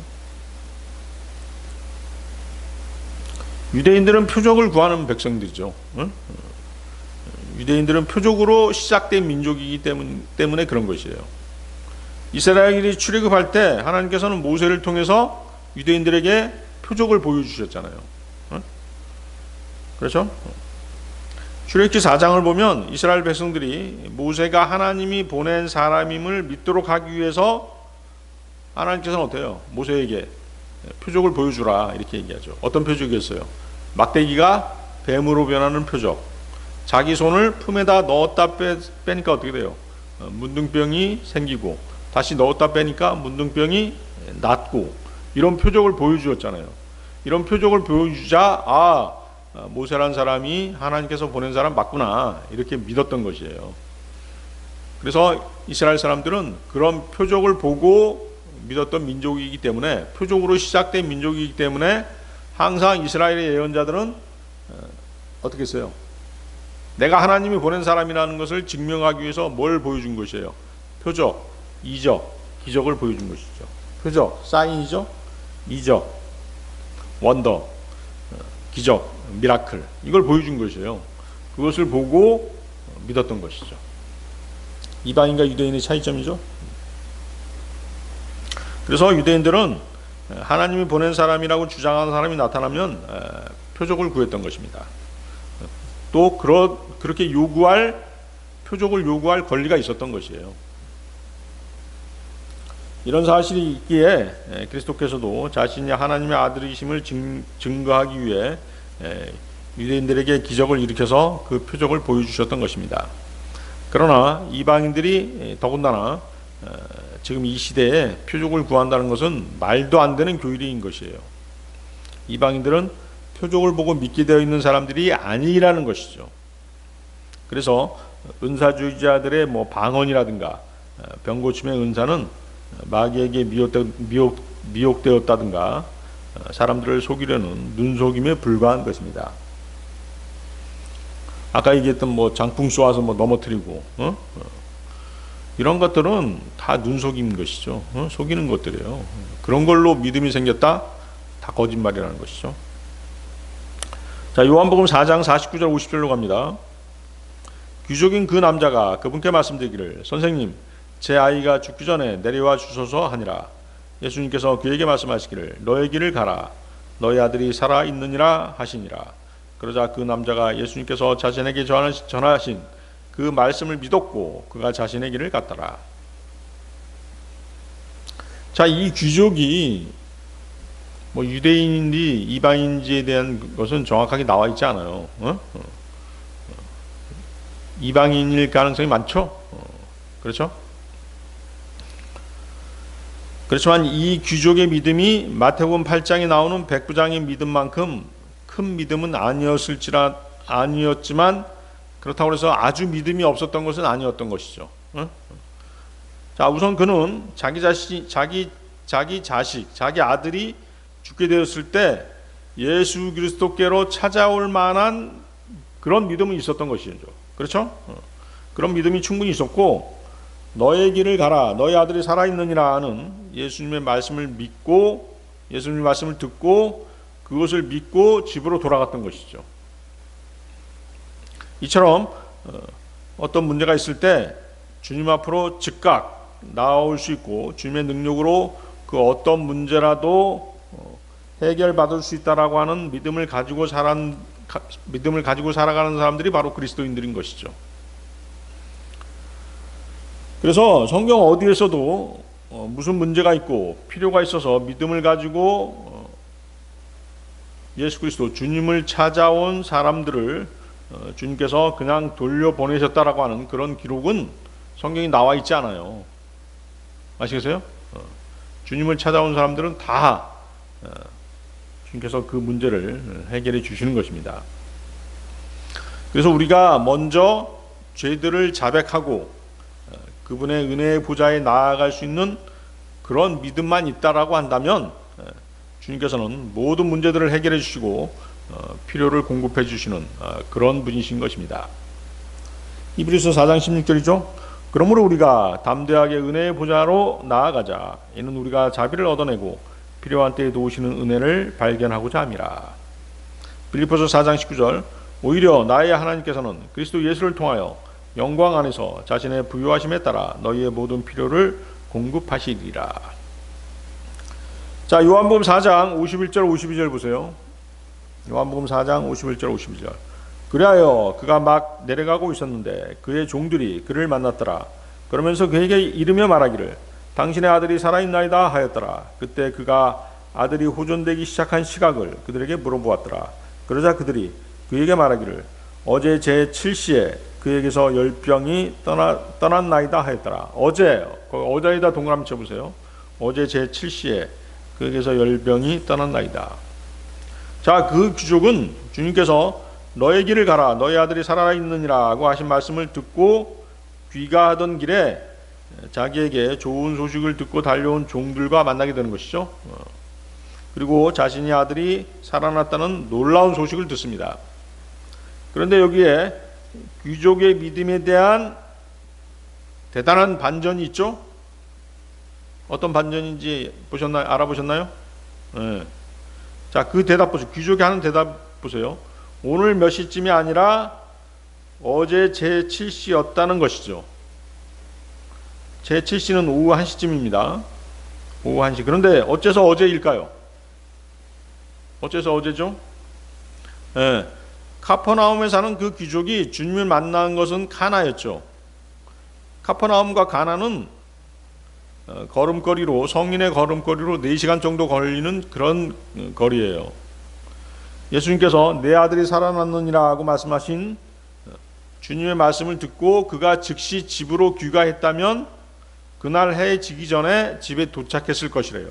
유대인들은 표적을 구하는 백성들이죠. 유대인들은 표적으로 시작된 민족이기 때문에 그런 것이에요. 이스라엘이 출애굽할 때 하나님께서는 모세를 통해서 유대인들에게 표적을 보여주셨잖아요. 그렇죠? 출애굽기 4장을 보면 이스라엘 백성들이 모세가 하나님이 보낸 사람임을 믿도록 하기 위해서 하나님께서는 어때요? 모세에게 표적을 보여주라 이렇게 얘기하죠. 어떤 표적이었어요? 막대기가 뱀으로 변하는 표적. 자기 손을 품에다 넣었다 빼니까 어떻게 돼요? 문둥병이 생기고 다시 넣었다 빼니까 문둥병이 낫고 이런 표적을 보여주었잖아요. 이런 표적을 보여주자 모세라는 사람이 하나님께서 보낸 사람 맞구나 이렇게 믿었던 것이에요. 그래서 이스라엘 사람들은 그런 표적을 보고 믿었던 민족이기 때문에 표적으로 시작된 민족이기 때문에 항상 이스라엘의 예언자들은 어떻게 했어요? 내가 하나님이 보낸 사람이라는 것을 증명하기 위해서 뭘 보여준 것이에요? 표적, 이적, 기적을 보여준 것이죠. 표적, 사인이죠. 이적, 원더, 기적, 미라클 이걸 보여준 것이에요. 그것을 보고 믿었던 것이죠. 이방인과 유대인의 차이점이죠. 그래서 유대인들은 하나님이 보낸 사람이라고 주장하는 사람이 나타나면 표적을 구했던 것입니다. 또 그렇게 표적을 요구할 권리가 있었던 것이에요. 이런 사실이 있기에 그리스도께서도 자신이 하나님의 아들이심을 증거하기 위해 유대인들에게 기적을 일으켜서 그 표적을 보여주셨던 것입니다. 그러나 이방인들이 더군다나 지금 이 시대에 표적을 구한다는 것은 말도 안 되는 교리인 것이에요. 이방인들은 표적을 보고 믿게 되어 있는 사람들이 아니라는 것이죠. 그래서 은사주의자들의 방언이라든가 병고침의 은사는 마귀에게 미혹되었다든가 사람들을 속이려는 눈속임에 불과한 것입니다. 아까 얘기했던 장풍 쏘아서 넘어뜨리고 이런 것들은 다 눈속임인 것이죠. 속이는 것들이에요. 그런 걸로 믿음이 생겼다? 다 거짓말이라는 것이죠. 자, 요한복음 4장 49절 50절로 갑니다. 귀족인 그 남자가 그분께 말씀드리기를 선생님 제 아이가 죽기 전에 내려와 주소서 하니라. 예수님께서 그에게 말씀하시기를 너의 길을 가라. 너의 아들이 살아있느니라 하시니라. 그러자 그 남자가 예수님께서 자신에게 전하신 그 말씀을 믿었고 그가 자신의 길을 갔더라. 자, 이 귀족이 유대인인지 이방인지에 대한 것은 정확하게 나와 있지 않아요. 이방인일 가능성이 많죠. 그렇죠? 그렇지만 이 귀족의 믿음이 마태복음 8장에 나오는 백부장의 믿음만큼 큰 믿음은 아니었지만 그렇다고 해서 아주 믿음이 없었던 것은 아니었던 것이죠. 자, 우선 그는 자기 자식, 자기 아들이 죽게 되었을 때 예수 그리스도께로 찾아올 만한 그런 믿음은 있었던 것이죠. 그렇죠? 그런 믿음이 충분히 있었고 너의 길을 가라. 너의 아들이 살아있느니라 하는 예수님의 말씀을 믿고 예수님의 말씀을 듣고 그것을 믿고 집으로 돌아갔던 것이죠. 이처럼 어떤 문제가 있을 때 주님 앞으로 즉각 나올 수 있고 주님의 능력으로 그 어떤 문제라도 해결받을 수 있다라고 하는 믿음을 가지고 살아가는 사람들이 바로 그리스도인들인 것이죠. 그래서 성경 어디에서도 무슨 문제가 있고 필요가 있어서 믿음을 가지고 예수 그리스도 주님을 찾아온 사람들을 주님께서 그냥 돌려보내셨다라고 하는 그런 기록은 성경이 나와 있지 않아요. 아시겠어요? 주님을 찾아온 사람들은 다 주님께서 그 문제를 해결해 주시는 것입니다. 그래서 우리가 먼저 죄들을 자백하고 그분의 은혜의 보좌에 나아갈 수 있는 그런 믿음만 있다라고 한다면 주님께서는 모든 문제들을 해결해 주시고 필요를 공급해 주시는 그런 분이신 것입니다. 히브리서 4장 16절이죠. 그러므로 우리가 담대하게 은혜의 보좌로 나아가자. 이는 우리가 자비를 얻어내고 필요한 때에 도우시는 은혜를 발견하고자 함이라. 빌립보서 4장 19절. 오히려 나의 하나님께서는 그리스도 예수를 통하여 영광 안에서 자신의 부요하심에 따라 너희의 모든 필요를 공급하시리라. 자, 요한복음 4장 51절 52절 보세요. 요한복음 4장 51절 52절. 그리하여 그가 막 내려가고 있었는데 그의 종들이 그를 만났더라. 그러면서 그에게 이르며 말하기를 당신의 아들이 살아있나이다 하였더라. 그때 그가 아들이 호전되기 시작한 시각을 그들에게 물어보았더라. 그러자 그들이 그에게 말하기를 어제 제7시에 그에게서 열병이 떠났나이다 하였더라. 어제에다 동그라미 쳐보세요. 어제 제7시에 그에게서 열병이 떠났나이다. 자, 그 귀족은 주님께서 너의 길을 가라 너의 아들이 살아있느니라고 하신 말씀을 듣고 귀가하던 길에 자기에게 좋은 소식을 듣고 달려온 종들과 만나게 되는 것이죠. 그리고 자신의 아들이 살아났다는 놀라운 소식을 듣습니다. 그런데 여기에 귀족의 믿음에 대한 대단한 반전이 있죠. 어떤 반전인지 알아보셨나요? 네. 자, 그 대답 보세요. 귀족이 하는 대답 보세요. 오늘 몇 시쯤이 아니라 어제 제7시였다는 것이죠. 제7시는 오후 1시쯤입니다. 오후 1시. 그런데 어째서 어제일까요? 어째서 어제죠? 네. 카퍼나움에 사는 그 귀족이 주님을 만난 것은 가나였죠. 카퍼나움과 가나는 걸음거리로 성인의 걸음거리로 4시간 정도 걸리는 그런 거리예요. 예수님께서 내 아들이 살아났느니라고 말씀하신 주님의 말씀을 듣고 그가 즉시 집으로 귀가했다면 그날 해 지기 전에 집에 도착했을 것이래요.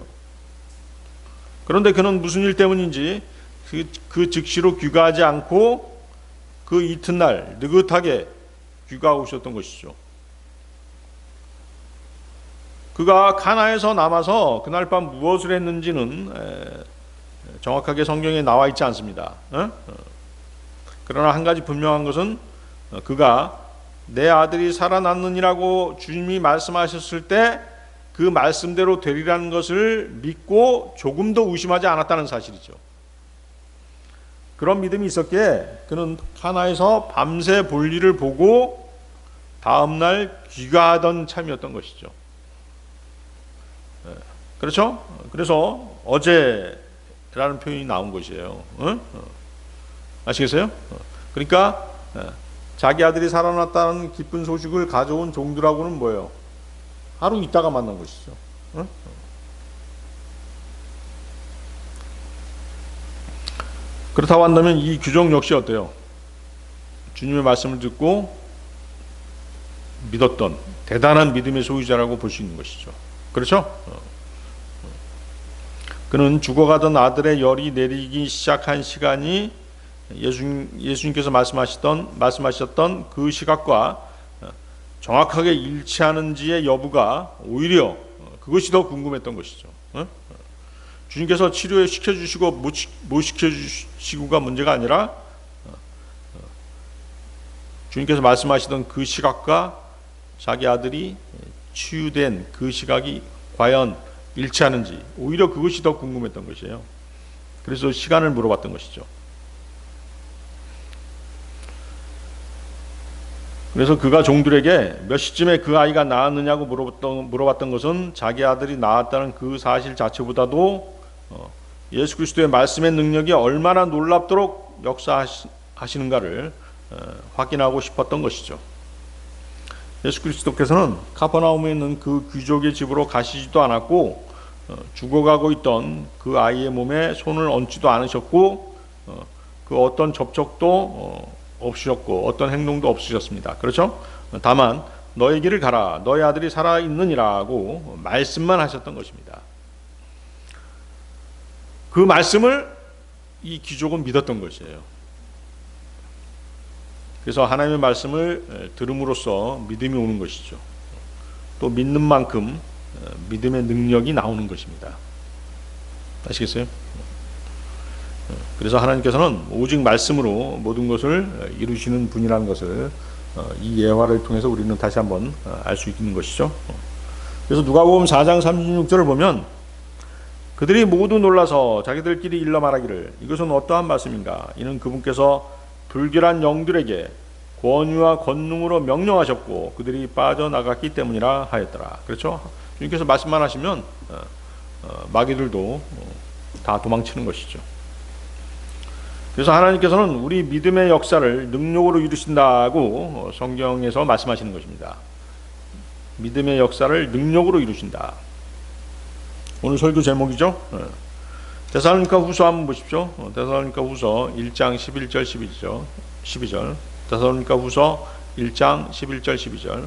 그런데 그는 무슨 일 때문인지 그 즉시로 귀가하지 않고 그 이튿날 느긋하게 귀가하고 오셨던 것이죠. 그가 가나에서 남아서 그날 밤 무엇을 했는지는 정확하게 성경에 나와 있지 않습니다. 그러나 한 가지 분명한 것은 그가 내 아들이 살아났느니라고 주님이 말씀하셨을 때 그 말씀대로 되리라는 것을 믿고 조금도 의심하지 않았다는 사실이죠. 그런 믿음이 있었기에 그는 가나에서 밤새 볼일을 보고 다음날 귀가하던 참이었던 것이죠. 그렇죠? 그래서 어제라는 표현이 나온 것이에요. 아시겠어요? 그러니까 자기 아들이 살아났다는 기쁜 소식을 가져온 종들하고는 뭐예요? 하루 있다가 만난 것이죠. 그렇다고 한다면 이 귀족 역시 어때요? 주님의 말씀을 듣고 믿었던 대단한 믿음의 소유자라고 볼 수 있는 것이죠. 그렇죠? 그는 죽어가던 아들의 열이 내리기 시작한 시간이 예수님께서 말씀하셨던 그 시각과 정확하게 일치하는지의 여부가 오히려 그것이 더 궁금했던 것이죠. 주님께서 치료에 시켜주시고 못 시켜주시고가 문제가 아니라 주님께서 말씀하시던 그 시각과 자기 아들이 치유된 그 시각이 과연 일치하는지 오히려 그것이 더 궁금했던 것이에요. 그래서 시간을 물어봤던 것이죠. 그래서 그가 종들에게 몇 시쯤에 그 아이가 낳았느냐고 물어봤던 것은 자기 아들이 낳았다는 그 사실 자체보다도 예수 그리스도의 말씀의 능력이 얼마나 놀랍도록 역사하시는가를 확인하고 싶었던 것이죠. 예수 그리스도께서는 카퍼나움에 있는 그 귀족의 집으로 가시지도 않았고 죽어가고 있던 그 아이의 몸에 손을 얹지도 않으셨고 그 어떤 접촉도 없으셨고 어떤 행동도 없으셨습니다. 그렇죠? 다만 너의 길을 가라. 너의 아들이 살아있느니라고 말씀만 하셨던 것입니다. 그 말씀을 이 귀족은 믿었던 것이에요. 그래서 하나님의 말씀을 들음으로써 믿음이 오는 것이죠. 또 믿는 만큼 믿음의 능력이 나오는 것입니다. 아시겠어요? 그래서 하나님께서는 오직 말씀으로 모든 것을 이루시는 분이라는 것을 이 예화를 통해서 우리는 다시 한번 알 수 있는 것이죠. 그래서 누가복음 4장 36절을 보면 그들이 모두 놀라서 자기들끼리 일러 말하기를 이것은 어떠한 말씀인가? 이는 그분께서 불결한 영들에게 권위와 권능으로 명령하셨고 그들이 빠져나갔기 때문이라 하였더라. 그렇죠? 주님께서 말씀만 하시면 마귀들도 다 도망치는 것이죠. 그래서 하나님께서는 우리 믿음의 역사를 능력으로 이루신다고 성경에서 말씀하시는 것입니다. 믿음의 역사를 능력으로 이루신다. 오늘 설교 제목이죠. 데살로니가 후서 한번 보십시오. 데살로니가 후서 1장 11절 12절. 데살로니가 후서 1장 11절 12절.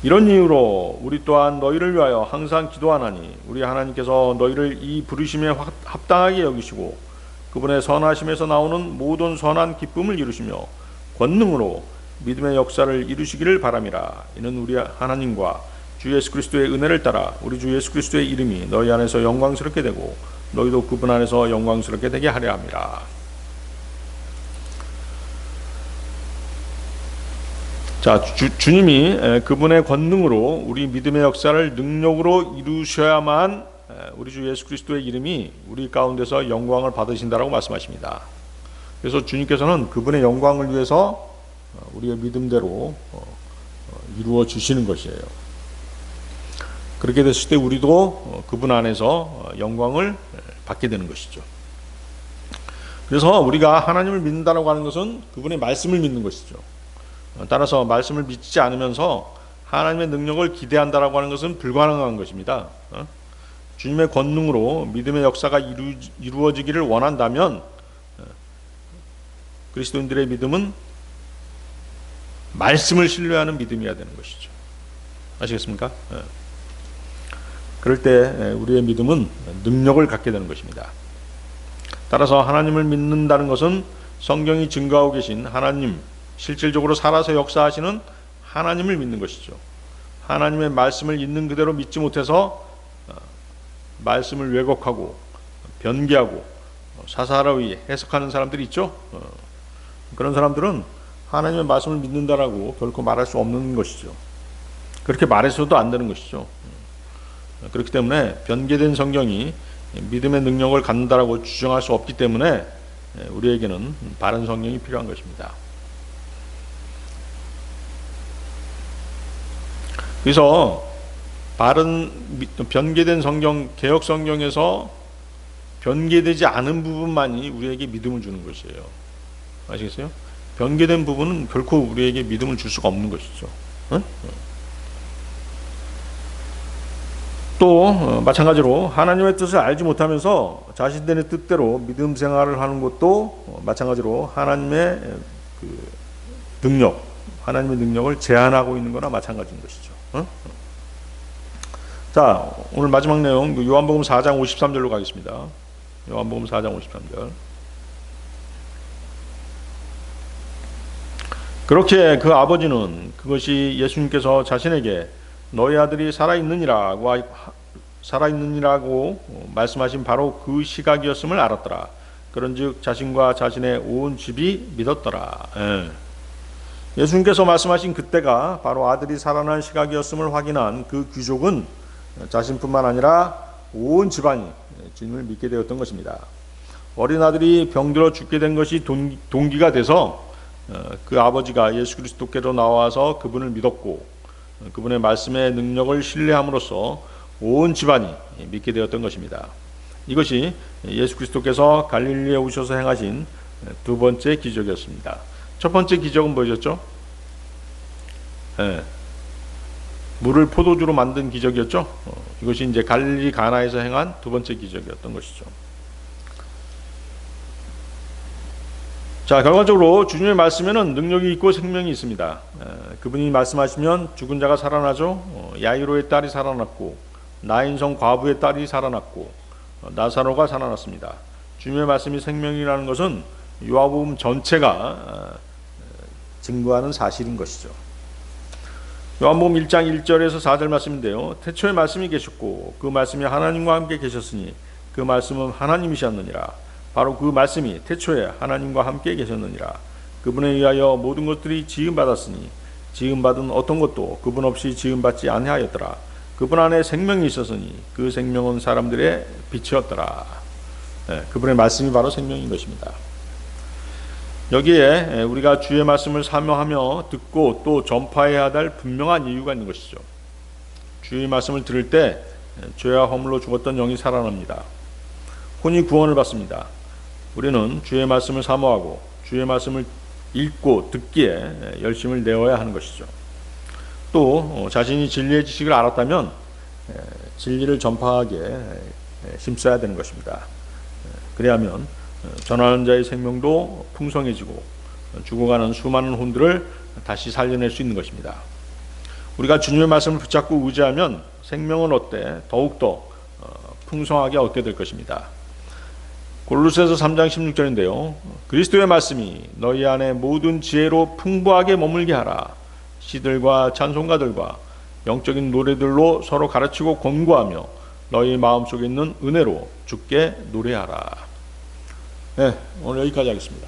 이런 이유로 우리 또한 너희를 위하여 항상 기도하나니 우리 하나님께서 너희를 이 부르심에 합당하게 여기시고 그분의 선하심에서 나오는 모든 선한 기쁨을 이루시며 권능으로 믿음의 역사를 이루시기를 바람이라. 이는 우리 하나님과 주 예수 그리스도의 은혜를 따라 우리 주 예수 그리스도의 이름이 너희 안에서 영광스럽게 되고 너희도 그분 안에서 영광스럽게 되게 하려 함이라. 자, 주님이 그분의 권능으로 우리 믿음의 역사를 능력으로 이루셔야만 우리 주 예수 그리스도의 이름이 우리 가운데서 영광을 받으신다라고 말씀하십니다. 그래서 주님께서는 그분의 영광을 위해서 우리의 믿음대로 이루어 주시는 것이에요. 그렇게 됐을 때 우리도 그분 안에서 영광을 받게 되는 것이죠. 그래서 우리가 하나님을 믿는다라고 하는 것은 그분의 말씀을 믿는 것이죠. 따라서 말씀을 믿지 않으면서 하나님의 능력을 기대한다라고 하는 것은 불가능한 것입니다. 주님의 권능으로 믿음의 역사가 이루어지기를 원한다면 그리스도인들의 믿음은 말씀을 신뢰하는 믿음이어야 되는 것이죠. 아시겠습니까? 그럴 때 우리의 믿음은 능력을 갖게 되는 것입니다. 따라서 하나님을 믿는다는 것은 성경이 증거하고 계신 하나님, 실질적으로 살아서 역사하시는 하나님을 믿는 것이죠. 하나님의 말씀을 있는 그대로 믿지 못해서 말씀을 왜곡하고 변개하고 사사로이 해석하는 사람들이 있죠. 그런 사람들은 하나님의 말씀을 믿는다라고 결코 말할 수 없는 것이죠. 그렇게 말해서도 안 되는 것이죠. 그렇기 때문에 변개된 성경이 믿음의 능력을 갖는다라고 주장할 수 없기 때문에 우리에게는 바른 성경이 필요한 것입니다. 그래서 바른 변개된 성경, 개역 성경에서 변개되지 않은 부분만이 우리에게 믿음을 주는 것이에요. 아시겠어요? 변개된 부분은 결코 우리에게 믿음을 줄 수가 없는 것이죠. 응? 또 마찬가지로 하나님의 뜻을 알지 못하면서 자신들의 뜻대로 믿음 생활을 하는 것도 마찬가지로 하나님의 그 능력, 하나님의 능력을 제한하고 있는 거나 마찬가지인 것이죠. 응? 자, 오늘 마지막 내용 요한복음 4장 53절로 가겠습니다. 요한복음 4장 53절. 그렇게 그 아버지는 그것이 예수님께서 자신에게 너희 아들이 살아있느니라고 말씀하신 바로 그 시각이었음을 알았더라. 그런즉 자신과 자신의 온 집이 믿었더라. 예수님께서 말씀하신 그때가 바로 아들이 살아난 시각이었음을 확인한 그 귀족은 자신뿐만 아니라 온 집안이 주님을 믿게 되었던 것입니다. 어린 아들이 병들어 죽게 된 것이 동기가 돼서 그 아버지가 예수 그리스도께로 나와서 그분을 믿었고 그분의 말씀의 능력을 신뢰함으로써 온 집안이 믿게 되었던 것입니다. 이것이 예수 그리스도께서 갈릴리에 오셔서 행하신 두 번째 기적이었습니다. 첫 번째 기적은 뭐였죠? 물을 포도주로 만든 기적이었죠. 이것이 이제 갈릴리 가나에서 행한 두 번째 기적이었던 것이죠. 자, 결과적으로 주님의 말씀에는 능력이 있고 생명이 있습니다. 그분이 말씀하시면 죽은 자가 살아나죠. 야이로의 딸이 살아났고 나인성 과부의 딸이 살아났고 나사로가 살아났습니다. 주님의 말씀이 생명이라는 것은 요한복음 전체가 증거하는 사실인 것이죠. 요한복음 1장 1절에서 4절 말씀인데요. 태초에 말씀이 계셨고 그 말씀이 하나님과 함께 계셨으니 그 말씀은 하나님이셨느니라. 바로 그 말씀이 태초에 하나님과 함께 계셨느니라. 그분에 의하여 모든 것들이 지음받았으니 지음받은 어떤 것도 그분 없이 지음받지 아니하였더라. 그분 안에 생명이 있었으니 그 생명은 사람들의 빛이었더라. 그분의 말씀이 바로 생명인 것입니다. 여기에 우리가 주의 말씀을 사모하며 듣고 또 전파해야 할 분명한 이유가 있는 것이죠. 주의 말씀을 들을 때 죄와 허물로 죽었던 영이 살아납니다. 혼이 구원을 받습니다. 우리는 주의 말씀을 사모하고 주의 말씀을 읽고 듣기에 열심을 내어야 하는 것이죠. 또 자신이 진리의 지식을 알았다면 진리를 전파하기에 힘써야 되는 것입니다. 그래야면 전하는 자의 생명도 풍성해지고 죽어가는 수많은 혼들을 다시 살려낼 수 있는 것입니다. 우리가 주님의 말씀을 붙잡고 의지하면 생명은 얻되 더욱더 풍성하게 얻게 될 것입니다. 골로새서 3장 16절인데요. 그리스도의 말씀이 너희 안에 모든 지혜로 풍부하게 머물게 하라. 시들과 찬송가들과 영적인 노래들로 서로 가르치고 권고하며 너희 마음속에 있는 은혜로 주께 노래하라. 네, 오늘 여기까지 하겠습니다.